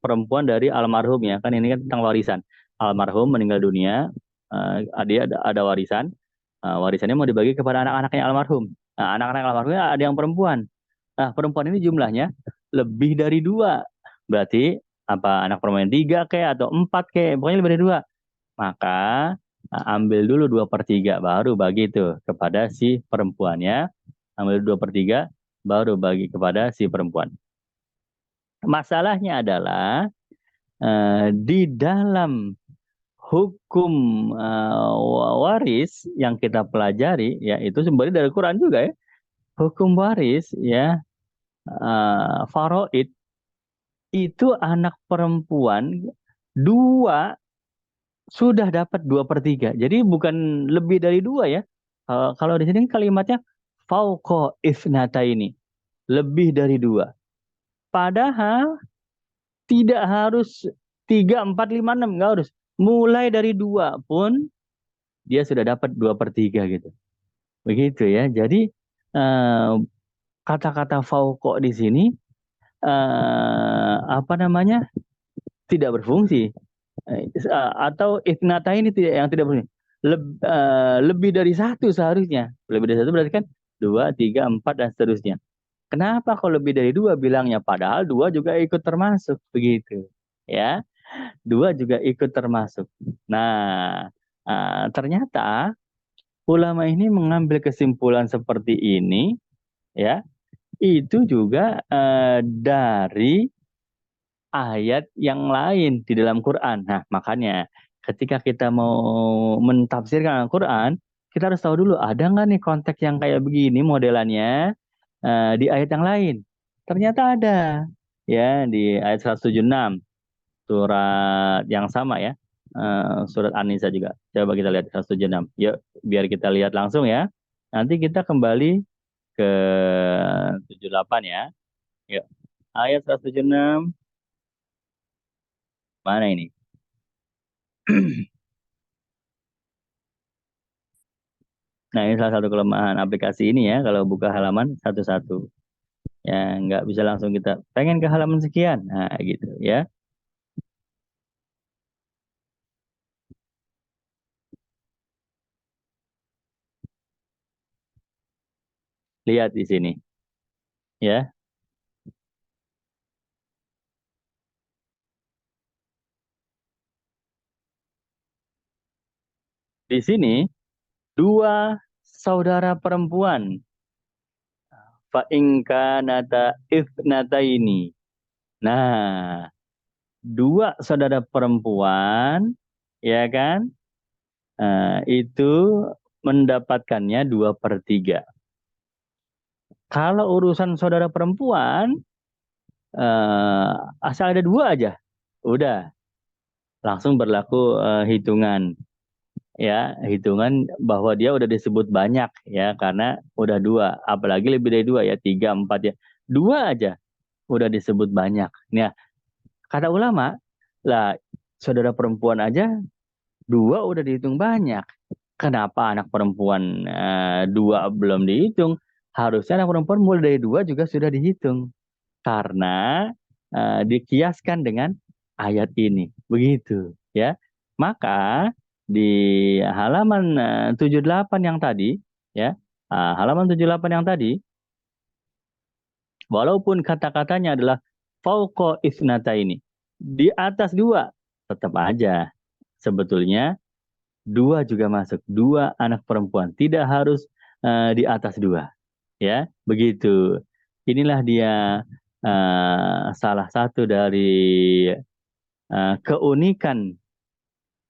A: perempuan dari almarhum ya, kan ini kan tentang warisan. Almarhum meninggal dunia, dia ada warisan, warisannya mau dibagi kepada anak-anaknya almarhum. Nah, anak-anak almarhumnya ada yang perempuan. Nah, perempuan ini jumlahnya lebih dari dua. Berarti apa anak perempuan tiga kayak atau empat kayak, pokoknya lebih dari dua. Maka ambil dulu 2/3 baru bagi itu kepada si perempuannya. Ambil 2/3 baru bagi kepada si perempuan. Masalahnya adalah di dalam hukum waris yang kita pelajari, ya itu sumbernya dari Quran juga ya. Hukum waris ya, faraid itu anak perempuan dua sudah dapat 2/3. Jadi bukan lebih dari dua ya. Kalau di sini kalimatnya fauqa ifnata ini lebih dari dua. Padahal tidak harus 3, 4, 5, 6, nggak harus. Mulai dari dua pun dia sudah dapat 2/3 gitu. Begitu ya. Jadi eh, kata-kata fauqa di sini apa namanya tidak berfungsi. Atau ifnata ini yang tidak berfungsi. Lebih dari satu seharusnya. Lebih dari satu berarti kan 2, 3, 4 dan seterusnya. Kenapa kalau lebih dari dua bilangnya? Padahal dua juga ikut termasuk begitu, ya. Dua juga ikut termasuk. Nah, ternyata ulama ini mengambil kesimpulan seperti ini, ya. Itu juga dari ayat yang lain di dalam Quran. Nah, makanya ketika kita mau mentafsirkan Al-Quran, kita harus tahu dulu ada nggak nih konteks yang kayak begini modelannya di ayat yang lain. Ternyata ada ya di ayat 176 surat yang sama ya. Surat An-Nisa juga. Coba kita lihat 176. Yuk, biar kita lihat langsung ya. Nanti kita kembali ke 78 ya. Yuk. Ayat 176 mana ini? Nah, ini salah satu kelemahan aplikasi ini ya, kalau buka halaman satu-satu. Ya, nggak bisa langsung kita pengen ke halaman sekian. Nah, gitu ya. Lihat di sini. Ya, di sini dua saudara perempuan. Fa nata ifnata ini. Nah, dua saudara perempuan, ya kan? Itu mendapatkannya 2/3. Kalau urusan saudara perempuan, eh, asal ada dua aja, udah langsung berlaku hitungan ya, hitungan bahwa dia udah disebut banyak ya karena udah dua, apalagi lebih dari dua ya, tiga empat ya, dua aja udah disebut banyak. Nah, kata ulama lah, saudara perempuan aja dua udah dihitung banyak, kenapa anak perempuan dua belum dihitung? Harusnya anak perempuan mulai dari dua juga sudah dihitung karena dikiaskan dengan ayat ini. Begitu, ya. Maka di halaman 78 yang tadi, ya, halaman 78 yang tadi, walaupun kata-katanya adalah fauqa isnata ini, di atas dua, tetap aja sebetulnya dua juga masuk, dua anak perempuan, tidak harus di atas dua, ya, begitu. Inilah dia salah satu dari keunikan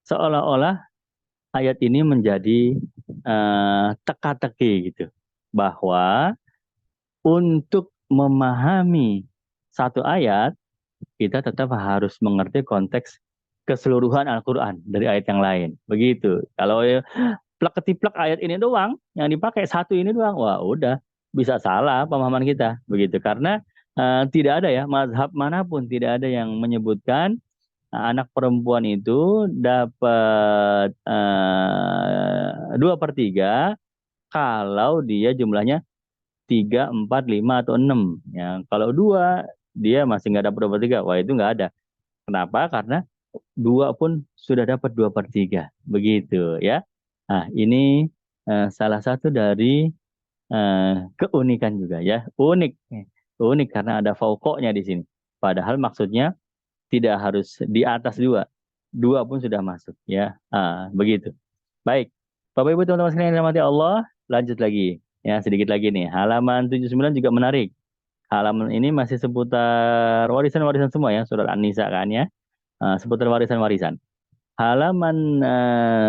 A: seolah-olah ayat ini menjadi teka-teki gitu, bahwa untuk memahami satu ayat kita tetap harus mengerti konteks keseluruhan Al-Quran dari ayat yang lain. Begitu. Kalau plek ketiplek ayat ini doang, yang dipakai satu ini doang, wah udah bisa salah pemahaman kita. Begitu. Karena tidak ada ya mazhab manapun tidak ada yang menyebutkan Nah, anak perempuan itu dapat 2/3 kalau dia jumlahnya 3, 4, 5, atau 6. Ya, kalau dua, dia masih nggak dapat 2/3. Wah, itu nggak ada. Kenapa? Karena dua pun sudah dapat 2/3. Begitu ya. Nah, ini salah satu dari keunikan juga ya. Unik. Unik karena ada fauqoknya di sini. Padahal maksudnya tidak harus di atas dua. Dua pun sudah masuk ya. Begitu. Baik. Bapak Ibu teman-teman sekalian yang dirahmati Allah, lanjut lagi. Ya, sedikit lagi nih. Halaman 79 juga menarik. Halaman ini masih seputar warisan-warisan semua ya, surat An-Nisa kan ya. Seputar warisan-warisan. Halaman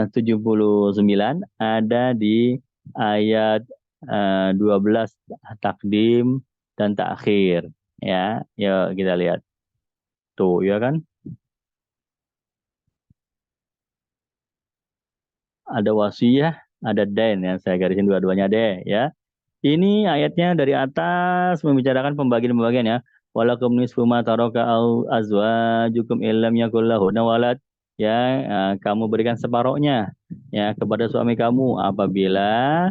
A: 79 ada di ayat 12, takdim dan takhir. Ya, yuk kita lihat. Tuh, ya kan? Ada wasiyah, ada dain ya. Saya garisin dua-duanya deh ya. Ini ayatnya dari atas membicarakan pembagian-pembagian ya. Walakum nisfu ma taraka au azwajukum illam yakul lahunna walad. Ya, kamu berikan separohnya ya kepada suami kamu apabila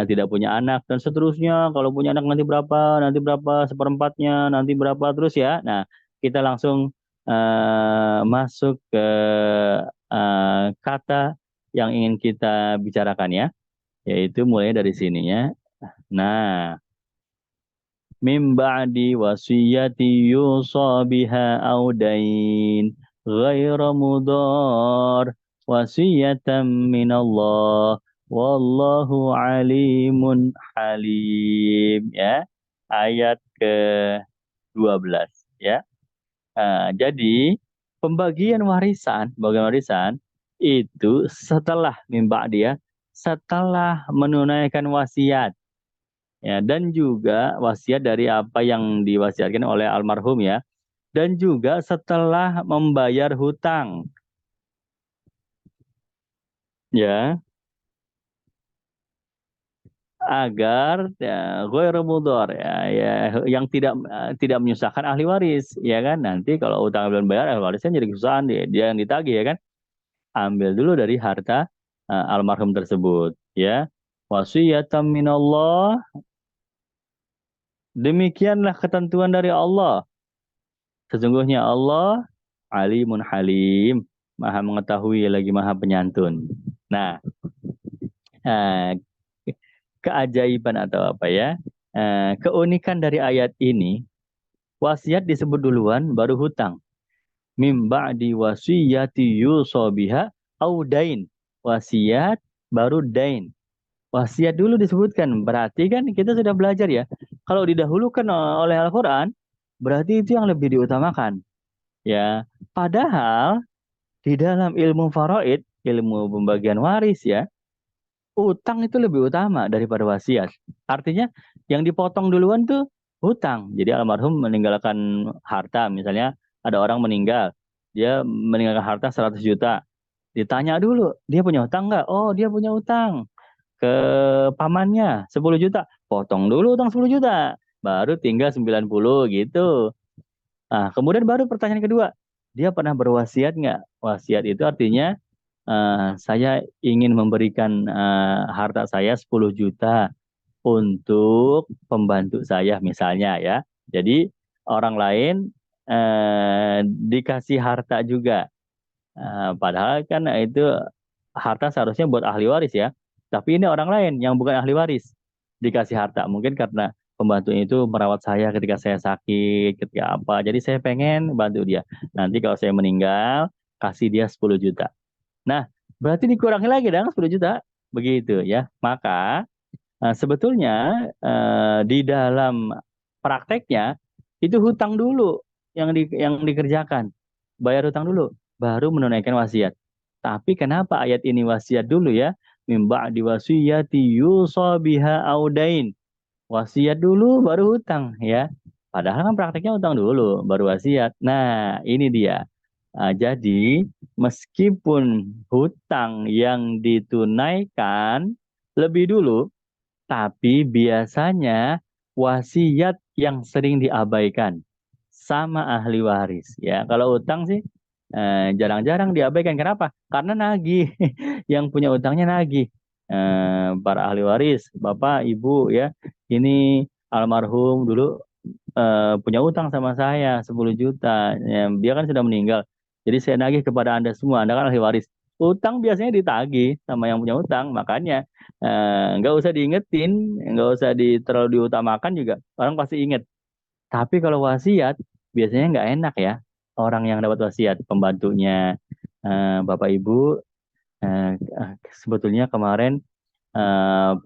A: tidak punya anak dan seterusnya. Kalau punya anak nanti berapa seperempatnya, nanti berapa terus ya. Nah, kita langsung masuk ke kata yang ingin kita bicarakan ya, yaitu mulai dari sininya. Nah, min ba'di wasiyati yusa biha audain ghaira mudar wasiyatan minallah wallahu alimun halim ya. Ayat ke-12 ya. Jadi pembagian warisan itu setelah mimba dia, setelah menunaikan wasiat ya, dan juga wasiat dari apa yang diwasiatkan oleh almarhum ya, dan juga setelah membayar hutang ya, agar ya ghairu mudhar ya, ya yang tidak menyusahkan ahli waris ya kan. Nanti kalau utang belum bayar, ahli warisnya jadi kesusahan, dia yang ditagih ya kan. Ambil dulu dari harta almarhum tersebut ya. Wasiyatan minallah, demikianlah ketentuan dari Allah. Sesungguhnya Allah alimun halim, maha mengetahui lagi maha penyantun. Nah, eh, keajaiban atau apa ya, keunikan dari ayat ini, wasiat disebut duluan baru hutang. Mim ba'di wasiyati yusobiha au dain. Wasiat baru dain. Wasiat dulu disebutkan. Berarti kan kita sudah belajar ya. Kalau didahulukan oleh Al-Quran, berarti itu yang lebih diutamakan. Ya, padahal di dalam ilmu faraid, ilmu pembagian waris ya, utang itu lebih utama daripada wasiat. Artinya yang dipotong duluan tuh hutang. Jadi almarhum meninggalkan harta, misalnya ada orang meninggal, dia meninggalkan harta 100 juta. Ditanya dulu, dia punya hutang nggak? Oh, dia punya hutang ke pamannya 10 juta. Potong dulu utang 10 juta. Baru tinggal 90 gitu. Nah, kemudian baru pertanyaan kedua, dia pernah berwasiat nggak? Wasiat itu artinya saya ingin memberikan harta saya 10 juta untuk pembantu saya misalnya ya. Jadi orang lain dikasih harta juga. Padahal kan itu harta seharusnya buat ahli waris ya. Tapi ini orang lain yang bukan ahli waris dikasih harta. Mungkin karena pembantu itu merawat saya ketika saya sakit, ketika apa. Jadi saya pengen bantu dia. Nanti kalau saya meninggal, kasih dia 10 juta. Nah, berarti dikurangi lagi dong 10 juta. Begitu ya. Maka sebetulnya di dalam prakteknya itu hutang dulu yang dikerjakan. Bayar hutang dulu, baru menunaikan wasiat. Tapi kenapa ayat ini wasiat dulu ya? Mimba diwasiyati yusa biha audain. Wasiat dulu baru hutang ya. Padahal kan prakteknya hutang dulu baru wasiat. Nah, ini dia. Jadi meskipun hutang yang ditunaikan lebih dulu, tapi biasanya wasiat yang sering diabaikan sama ahli waris ya. Kalau hutang sih jarang-jarang diabaikan. Kenapa? Karena nagih. Yang punya utangnya nagih. Para ahli waris, bapak, ibu ya, ini almarhum dulu punya utang sama saya 10 juta. Ya, dia kan sudah meninggal. Jadi saya nagih kepada Anda semua. Anda kan ahli waris. Utang biasanya ditagih sama yang punya utang. Makanya nggak usah diingetin, nggak usah terlalu diutamakan juga. Orang pasti inget. Tapi kalau wasiat, biasanya nggak enak ya. Orang yang dapat wasiat, pembantunya, Bapak Ibu, sebetulnya kemarin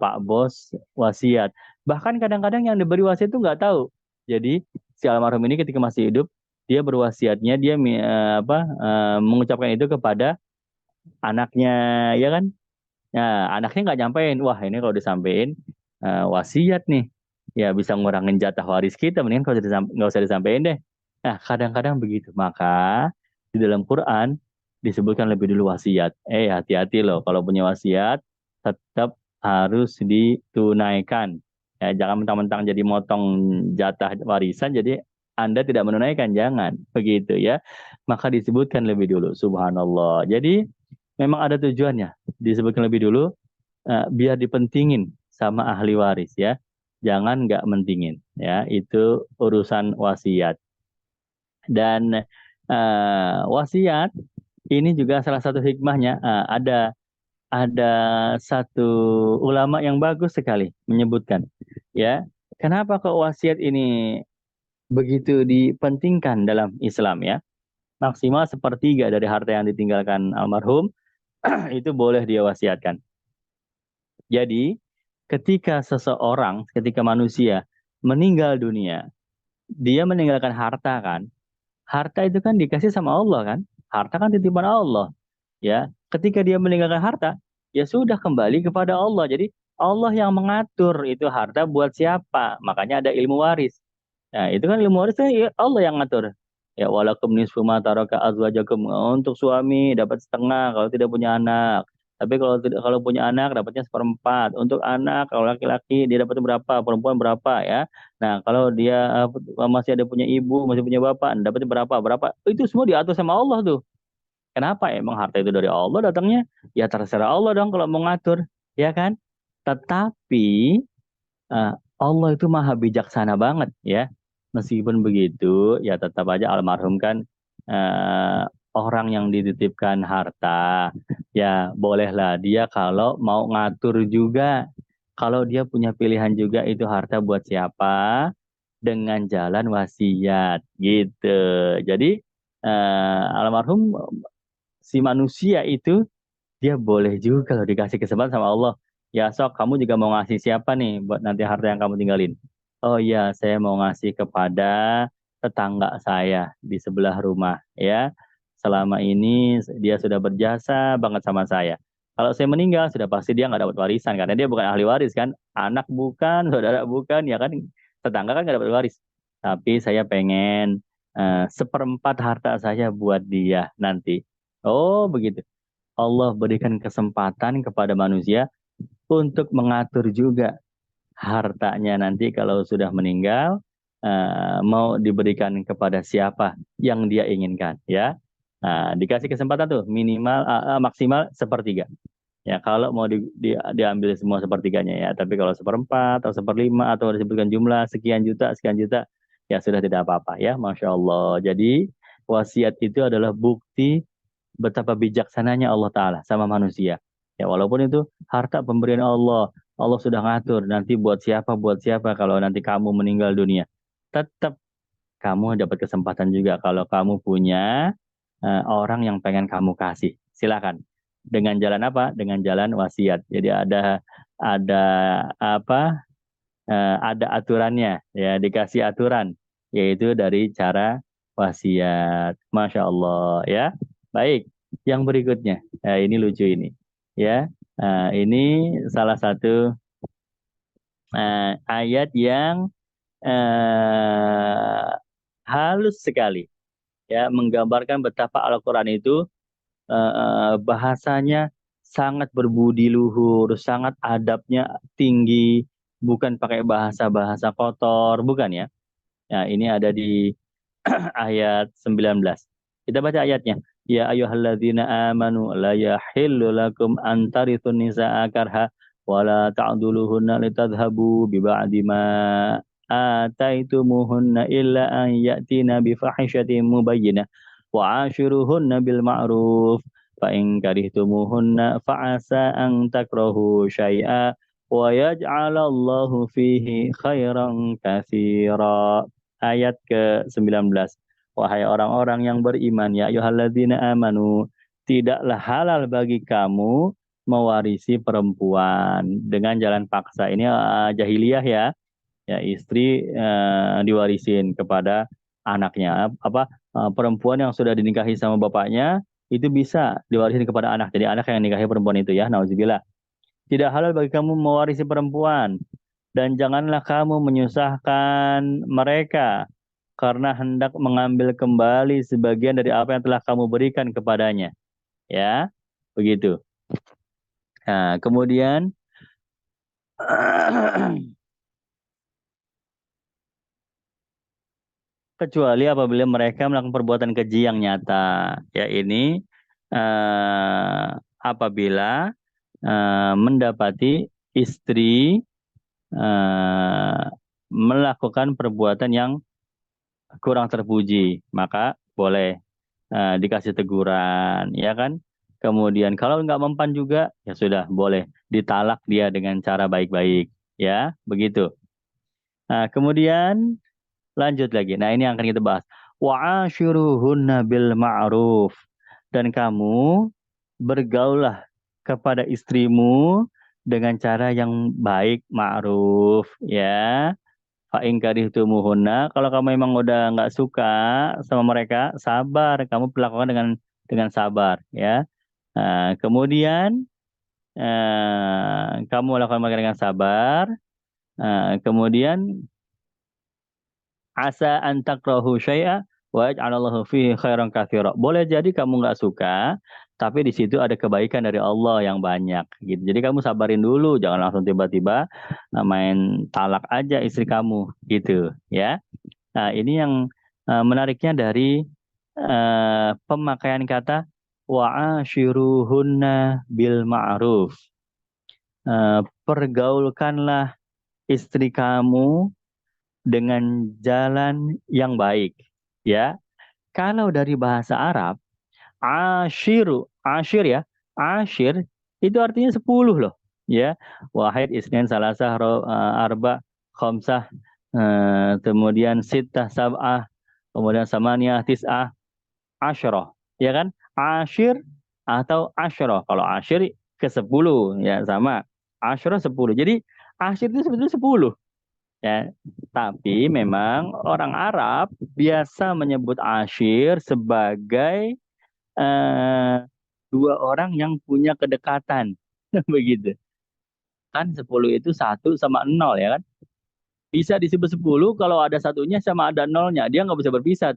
A: Pak Bos wasiat. Bahkan kadang-kadang yang diberi wasiat itu nggak tahu. Jadi si almarhum ini ketika masih hidup, dia berwasiatnya, dia mengucapkan itu kepada anaknya, ya kan? Nah, anaknya nggak nyampein. Wah, ini kalau disampein wasiat nih, ya bisa ngurangin jatah waris kita. Mendingan kalau nggak usah disampein deh. Nah, kadang-kadang begitu. Maka di dalam Quran disebutkan lebih dulu wasiat. Hati-hati loh, kalau punya wasiat tetap harus ditunaikan. Ya, jangan mentang-mentang jadi motong jatah warisan, jadi Anda tidak menunaikan. Jangan begitu ya. Maka disebutkan lebih dulu. Subhanallah. Jadi memang ada tujuannya disebutkan lebih dulu biar dipentingin sama ahli waris ya. Jangan nggak mentingin ya. Itu urusan wasiat. Dan wasiat ini juga salah satu hikmahnya ada satu ulama yang bagus sekali menyebutkan ya. Kenapa kok wasiat ini begitu dipentingkan dalam Islam ya? Maksimal sepertiga dari harta yang ditinggalkan almarhum itu boleh dia wasiatkan. Jadi, ketika manusia meninggal dunia, dia meninggalkan harta kan? Harta itu kan dikasih sama Allah kan? Harta kan titipan Allah, ya. Ketika dia meninggalkan harta, ya sudah kembali kepada Allah. Jadi, Allah yang mengatur itu harta buat siapa. Makanya ada ilmu waris. Nah, itu kan ilmu waris kan ya Allah yang ngatur. Ya walakum nisfu ma taraka azwajakum, untuk suami dapat setengah kalau tidak punya anak. Tapi kalau punya anak dapatnya seperempat. Untuk anak kalau laki-laki dia dapat berapa, perempuan berapa ya. Nah, kalau dia masih ada punya ibu, masih punya bapak, dapatnya berapa, berapa. Itu semua diatur sama Allah tuh. Kenapa? Emang harta itu dari Allah datangnya? Ya terserah Allah dong kalau mau ngatur, ya kan? Tetapi Allah itu maha bijaksana banget ya. Meskipun begitu, ya tetap aja almarhum kan eh, orang yang dititipkan harta. Ya bolehlah dia kalau mau ngatur juga. Kalau dia punya pilihan juga itu harta buat siapa dengan jalan wasiat gitu. Jadi almarhum si manusia itu dia boleh juga kalau dikasih kesempatan sama Allah. Ya sok kamu juga mau ngasih siapa nih buat nanti harta yang kamu tinggalin? Oh iya, saya mau ngasih kepada tetangga saya di sebelah rumah ya. Selama ini dia sudah berjasa banget sama saya. Kalau saya meninggal sudah pasti dia nggak dapat warisan karena dia bukan ahli waris kan. Anak bukan, saudara bukan, ya kan tetangga kan nggak dapat waris. Tapi saya pengen seperempat harta saya buat dia nanti. Oh begitu. Allah berikan kesempatan kepada manusia untuk mengatur juga hartanya nanti kalau sudah meninggal mau diberikan kepada siapa yang dia inginkan ya. Nah, dikasih kesempatan tuh minimal maksimal sepertiga. Ya kalau mau diambil semua sepertiganya ya, tapi kalau seperempat atau seperlima atau disebutkan jumlah sekian juta ya sudah tidak apa-apa ya, Masya Allah. Jadi wasiat itu adalah bukti betapa bijaksananya Allah Ta'ala sama manusia. Ya walaupun itu harta pemberian Allah, Allah sudah ngatur nanti buat siapa kalau nanti kamu meninggal dunia. Tetap kamu dapat kesempatan juga kalau kamu punya orang yang pengen kamu kasih. Silakan. Dengan jalan apa? Dengan jalan wasiat. Jadi ada apa? Ada aturannya ya, dikasih aturan yaitu dari cara wasiat. Masya Allah ya. Baik, yang berikutnya. Ini lucu ini. Ya, ini salah satu ayat yang eh, halus sekali ya, menggambarkan betapa Al-Quran itu bahasanya sangat berbudi luhur, sangat adabnya tinggi, bukan pakai bahasa-bahasa kotor, bukan ya. Nah, ini ada di ayat 19. Kita baca ayatnya. ya ayyuhalladzina amanu la yahillu lakum an tarithun nisaa karha wa la ta'dhuluhunna litadhhabu bi ba'di ma ataitumuhunna illa an ya'tina bi fahishatin mubayyinah wa ashiruhunna bil ma'ruf fa in karihtumuhunna fa asa an takrahu syai'a wa yaj'alallahu fihi khairan katsira. Ayat ke-19. Wahai orang-orang yang beriman, ya ayyuhalladzina amanu, tidaklah halal bagi kamu mewarisi perempuan dengan jalan paksa. Ini jahiliyah ya. Ya, istri diwarisin kepada anaknya. Perempuan yang sudah dinikahi sama bapaknya itu bisa diwarisin kepada anak. Jadi anak yang nikahi perempuan itu ya, nauzubillah. Tidak halal bagi kamu mewarisi perempuan dan janganlah kamu menyusahkan mereka karena hendak mengambil kembali sebagian dari apa yang telah kamu berikan kepadanya. Ya, begitu. Nah, kemudian kecuali apabila mereka melakukan perbuatan keji yang nyata. Ya, ini apabila mendapati istri melakukan perbuatan yang kurang terpuji, maka boleh dikasih teguran, ya kan? Kemudian kalau nggak mempan juga, ya sudah boleh ditalak dia dengan cara baik-baik, ya begitu. Nah, kemudian lanjut lagi. Nah, ini yang akan kita bahas. Wa ashiruhunna bil ma'ruf. Dan kamu bergaulah kepada istrimu dengan cara yang baik, ma'ruf, ya. Fa'in karihtumuhunna, kalau kamu memang udah nggak suka sama mereka, sabar, kamu perlakukan dengan sabar, ya. Kemudian kamu lakukan mereka dengan sabar. Kemudian asa an takrahu syai'a wa yaj'alallahu fihi khairan katsira. Boleh jadi kamu nggak suka, tapi di situ ada kebaikan dari Allah yang banyak gitu. Jadi kamu sabarin dulu, jangan langsung tiba-tiba main talak aja istri kamu gitu, ya. Nah, ini yang menariknya dari pemakaian kata wa ashiruhunna bil ma'ruf. Pergaulkanlah istri kamu dengan jalan yang baik, ya. Kalau dari bahasa Arab, ashir ya, ashir itu artinya 10 loh, ya. Wahid, isnin, salasah, arba, khamsah, kemudian sittah, sab'ah, kemudian samaniyah, tis'ah, asyroh, ya kan? Ashir atau asyroh. Kalau ashir ke 10, ya sama. Asyroh 10. Jadi ashir itu sebetulnya 10. Ya, tapi memang orang Arab biasa menyebut ashir sebagai eh, dua orang yang punya kedekatan, begitu. Kan 10 itu 1 sama 0 ya kan? Bisa disebut 10 kalau ada satunya sama ada nolnya, dia nggak bisa berpisah.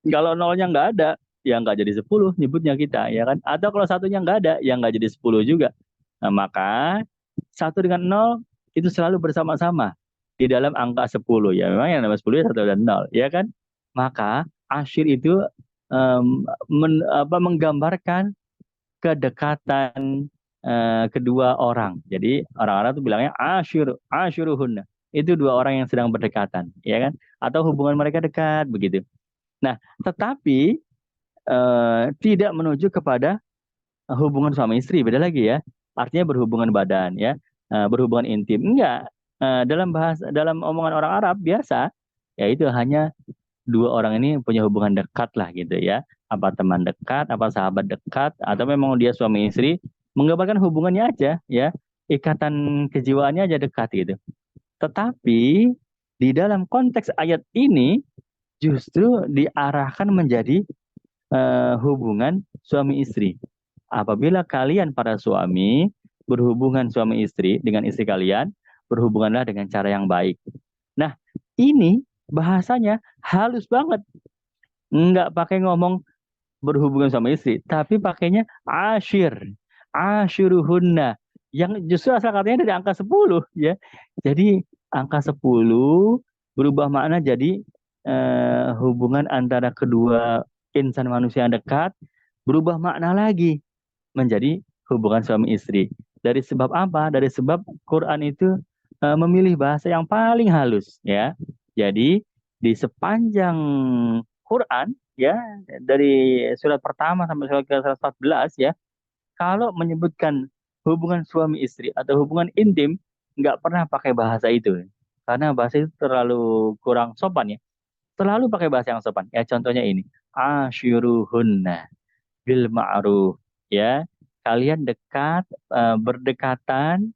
A: Kalau nolnya nggak ada, ya nggak jadi 10 nyebutnya kita, ya kan? Atau kalau satunya nggak ada, ya nggak jadi 10 juga. Nah, maka 1 dengan 0 itu selalu bersama-sama di dalam angka 10. Ya memang yang namanya 10 ya 1 dan 0, ya kan? Maka asyir itu menggambarkan kedekatan kedua orang. Jadi orang-orang itu bilangnya asyiruhunna. Itu dua orang yang sedang berdekatan, ya kan? Atau hubungan mereka dekat begitu. Nah, tetapi tidak menuju kepada hubungan suami istri, beda lagi ya. Artinya berhubungan badan ya, berhubungan intim. Enggak. Dalam omongan orang Arab biasa, yaitu hanya dua orang ini punya hubungan dekat lah gitu ya. Apa teman dekat, apa sahabat dekat, atau memang dia suami istri, menggambarkan hubungannya aja ya. Ikatan kejiwaannya aja dekat gitu. Tetapi di dalam konteks ayat ini justru diarahkan menjadi hubungan suami istri. Apabila kalian para suami berhubungan suami istri dengan istri kalian, berhubunganlah dengan cara yang baik. Nah, ini bahasanya halus banget. Enggak pakai ngomong berhubungan sama istri, tapi pakainya ashir. Ashiruhunna. Yang justru asal katanya dari angka 10 ya. Jadi angka 10 berubah makna jadi hubungan antara kedua insan manusia yang dekat, berubah makna lagi menjadi hubungan suami istri. Dari sebab apa? Dari sebab Quran itu memilih bahasa yang paling halus, ya. Jadi di sepanjang Quran, ya, dari surat pertama sampai surat ke-114, ya, kalau menyebutkan hubungan suami istri atau hubungan intim, nggak pernah pakai bahasa itu, karena bahasa itu terlalu kurang sopan, ya. Selalu pakai bahasa yang sopan. Ya, contohnya ini, ashiruhunna bil ma'ruf, ya. Kalian dekat, berdekatan,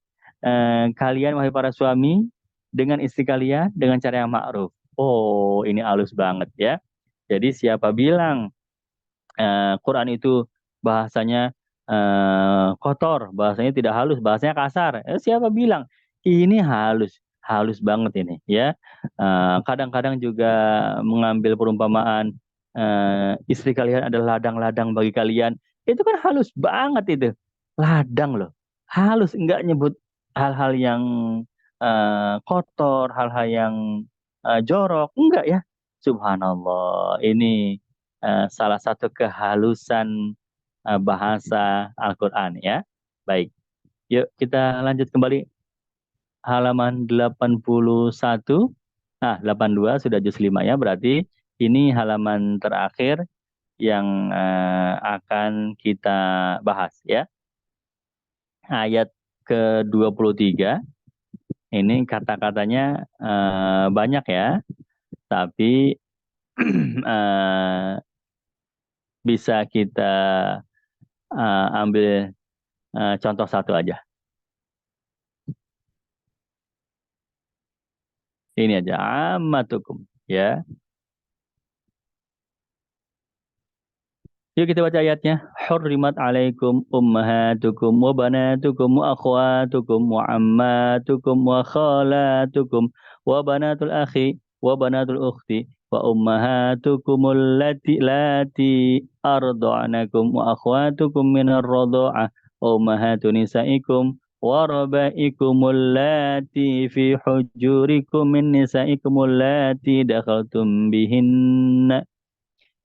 A: kalian wahai para suami dengan istri kalian dengan cara yang ma'ruf. Oh, ini halus banget, ya. Jadi siapa bilang Quran itu bahasanya kotor, bahasanya tidak halus, bahasanya kasar. Siapa bilang ini halus, halus banget ini, ya. Kadang-kadang juga mengambil perumpamaan istri kalian adalah ladang-ladang bagi kalian. Itu kan halus banget itu, ladang loh, halus, enggak nyebut hal-hal yang kotor, hal-hal yang jorok, enggak ya. Subhanallah, ini salah satu kehalusan bahasa Al-Quran, ya. Baik, yuk kita lanjut kembali halaman 81. Nah, 82 sudah juz 5, ya. Berarti ini halaman terakhir yang akan kita bahas, ya. Ayat ke-23 ini kata-katanya banyak, ya. Tapi bisa kita ambil contoh satu aja. Ini aja, ammatukum, ya. Yuk kita baca ayatnya. Hurrimat alaikum ummahatukum wa banatukum wa akhwatukum wa ammatukum wa khalatukum wa banatul akhi wa banatul ukhti wa ummahatukum lati arda'anakum wa akhwatukum minar radha'ah wa ummahatu nisaikum wa rabaikum allati fi hujurikum min nisaikum allati dakhaltum bihinna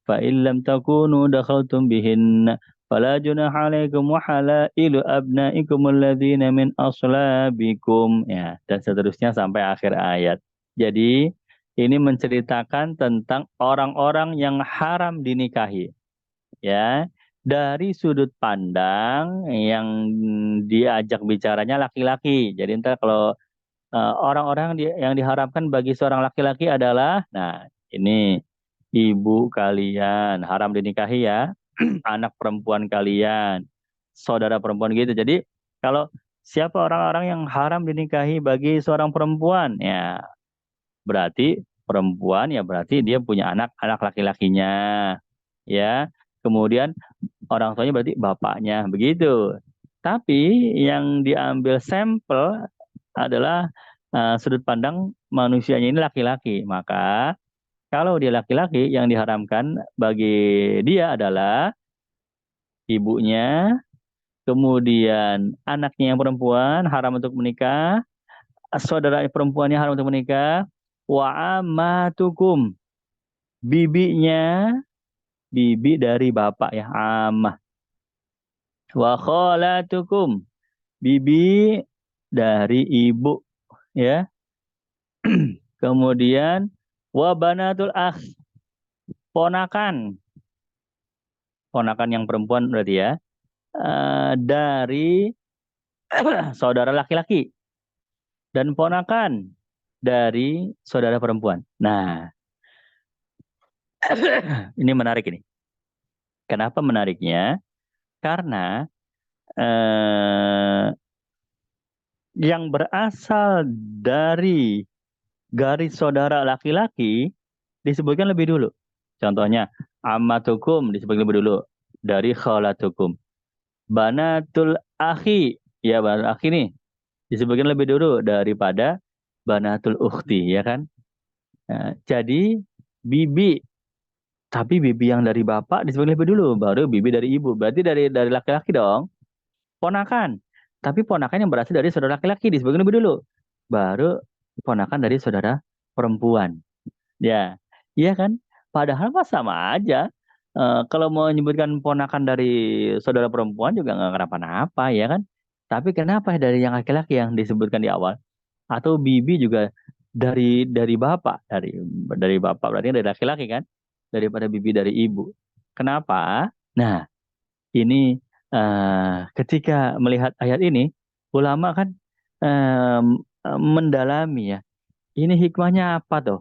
A: فإن لم تكونوا دخلتم بهن فلا جناح عليكم وحلائل أبنائكم الذين من أصلابكم, ya, dan seterusnya sampai akhir ayat. Jadi ini menceritakan tentang orang-orang yang haram dinikahi, ya, dari sudut pandang yang diajak bicaranya laki-laki. Jadi ntar kalau orang-orang yang diharamkan bagi seorang laki-laki adalah, nah, ini ibu kalian haram dinikahi, ya, anak perempuan kalian, saudara perempuan gitu. Jadi kalau siapa orang-orang yang haram dinikahi bagi seorang perempuan, ya, berarti perempuan, ya, berarti dia punya anak laki-lakinya, ya. Kemudian orang tuanya berarti bapaknya, begitu. Tapi yang diambil sampel adalah sudut pandang manusianya ini laki-laki. Maka kalau dia laki-laki, yang diharamkan bagi dia adalah ibunya, kemudian anaknya yang perempuan haram untuk menikah, saudara perempuannya haram untuk menikah, wa amatukum, bibinya, bibi dari bapak, ya, amah, wa khalatukum, bibi dari ibu, ya. Kemudian wa banatul akh, ponakan, ponakan yang perempuan berarti, ya, dari saudara laki-laki, dan ponakan dari saudara perempuan. Nah, ini menarik ini. Kenapa menariknya? Karena eh, yang berasal dari garis saudara laki-laki disebutkan lebih dulu. Contohnya, ammatukum disebutkan lebih dulu dari khalatukum. Banatul akhi, ya, banatul akhi nih disebutkan lebih dulu daripada banatul ukhti, ya kan? Nah, jadi bibi, tapi bibi yang dari bapak disebutkan lebih dulu, baru bibi dari ibu. Berarti dari laki-laki dong. Ponakan, tapi ponakan yang berasal dari saudara laki-laki disebutkan lebih dulu, baru ponakan dari saudara perempuan. Ya, iya kan? Padahal mah sama aja. Kalau mau menyebutkan ponakan dari saudara perempuan juga nggak kenapa-napa ya kan. Tapi kenapa dari yang laki-laki yang disebutkan di awal? Atau bibi juga dari bapak, dari bapak berarti dari laki-laki kan, daripada bibi dari ibu. Kenapa? Nah, ini ketika melihat ayat ini, ulama kan mendalami ya. Ini hikmahnya apa tuh?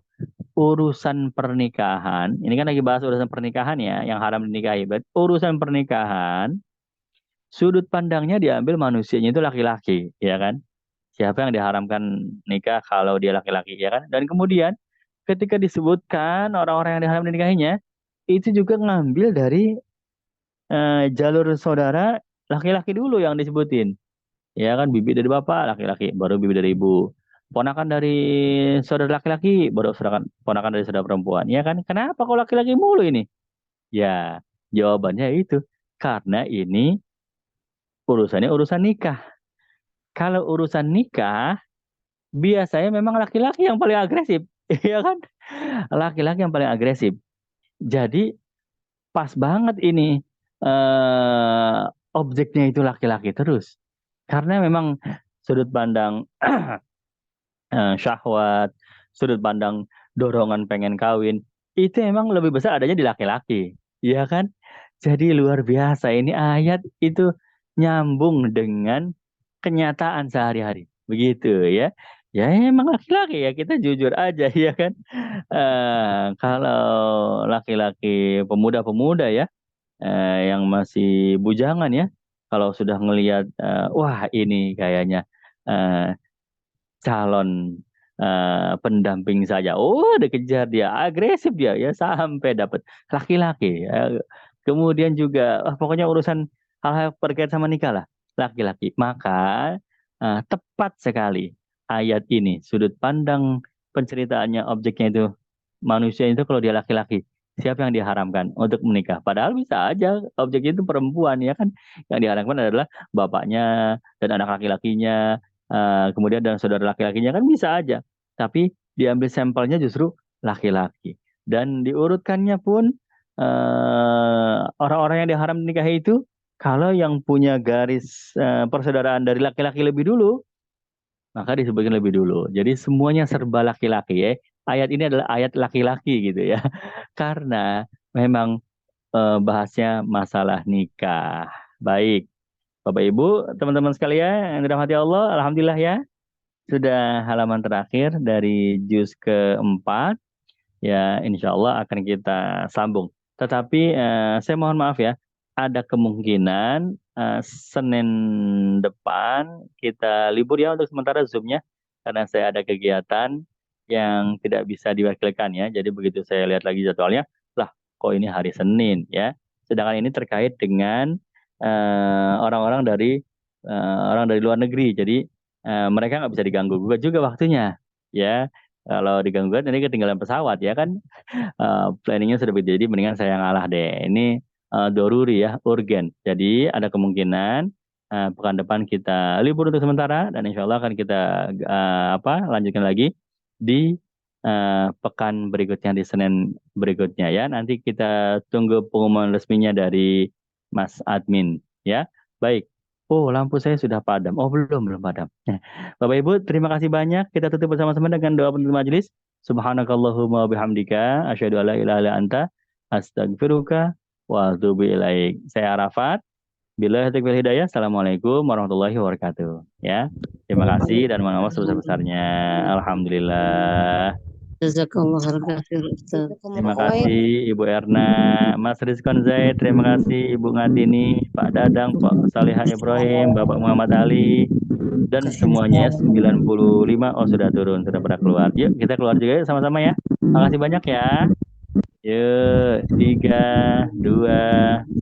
A: Urusan pernikahan, ini kan lagi bahas urusan pernikahan ya, yang haram dinikahi. Berarti urusan pernikahan, sudut pandangnya diambil manusianya itu laki-laki, ya kan? Siapa yang diharamkan nikah kalau dia laki-laki, ya kan? Dan kemudian ketika disebutkan orang-orang yang diharam dinikahinya, itu juga ngambil dari jalur saudara laki-laki dulu yang disebutin. Ya kan, bibi dari bapak laki-laki, baru bibi dari ibu. Ponakan dari saudara laki-laki, baru ponakan dari saudara perempuan. Ya kan, kenapa kok laki-laki mulu ini? Ya, jawabannya itu. Karena ini urusannya urusan nikah. Kalau urusan nikah, biasanya memang laki-laki yang paling agresif. Iya kan? Laki-laki yang paling agresif. Jadi pas banget ini objeknya itu laki-laki terus. Karena memang sudut pandang syahwat, sudut pandang dorongan pengen kawin, itu emang lebih besar adanya di laki-laki. Iya kan? Jadi luar biasa ini ayat itu nyambung dengan kenyataan sehari-hari. Begitu ya. Ya emang laki-laki ya, kita jujur aja ya kan. Kalau laki-laki pemuda-pemuda ya, yang masih bujangan ya, kalau sudah ngelihat wah ini kayaknya eh, calon pendamping saja. Oh, dikejar dia, agresif dia ya sampai dapat laki-laki. Kemudian juga pokoknya urusan hal-hal terkait sama nikah lah, laki-laki. Maka tepat sekali ayat ini, sudut pandang penceritaannya objeknya itu manusia itu kalau dia laki-laki. Siapa yang diharamkan untuk menikah? Padahal bisa aja objeknya itu perempuan ya kan. Yang diharamkan adalah bapaknya dan anak laki-lakinya. Kemudian dan saudara laki-lakinya kan bisa aja. Tapi diambil sampelnya justru laki-laki. Dan diurutkannya pun orang-orang yang diharam nikahi itu kalau yang punya garis persaudaraan dari laki-laki lebih dulu, maka disebutkan lebih dulu. Jadi semuanya serba laki-laki ya. Ayat ini adalah ayat laki-laki gitu ya. Karena memang bahasnya masalah nikah. Baik, Bapak Ibu, teman-teman sekalian yang dirahmati Allah, alhamdulillah ya. Sudah halaman terakhir dari juz keempat, ya insya Allah akan kita sambung. Tetapi saya mohon maaf ya, ada kemungkinan Senin depan kita libur ya untuk sementara Zoom-nya, karena saya ada kegiatan yang tidak bisa diwakilkan ya. Jadi begitu saya lihat lagi jadwalnya, lah kok ini hari Senin ya. Sedangkan ini terkait dengan orang-orang orang dari luar negeri. Jadi mereka nggak bisa diganggu gugat juga waktunya ya. Kalau diganggu gugat nanti ketinggalan pesawat ya kan. Planningnya sudah begitu, jadi mendingan saya ngalah deh. Ini doruri ya, urgen. Jadi ada kemungkinan pekan depan kita libur untuk sementara dan insya Allah akan kita lanjutkan lagi di pekan berikutnya di Senin berikutnya ya. Nanti kita tunggu pengumuman resminya dari Mas Admin ya. Baik. Oh, lampu saya sudah padam. Oh, belum padam. Bapak Ibu, terima kasih banyak. Kita tutup bersama-sama dengan doa penutup majelis. Subhanakallahumma bihamdika asyhadu alla ilaha illa anta astaghfiruka wa atubu ilaik. Saya Arafat. Bila taufiq wal hidayah. Assalamualaikum warahmatullahi wabarakatuh. Ya. Terima kasih dan mohon maaf sebesar-besarnya. Alhamdulillah.
B: Jazakallah khair Ustaz.
A: Terima kasih Ibu Erna, Mas Rizkon Zaid, terima kasih Ibu Ngatini, Pak Dadang, Pak Salihah Ibrahim, Bapak Muhammad Ali, dan semuanya 95. Oh sudah turun, sudah pada keluar. Yuk kita keluar juga yuk sama-sama ya. Makasih banyak ya. Yuk, 3, 2,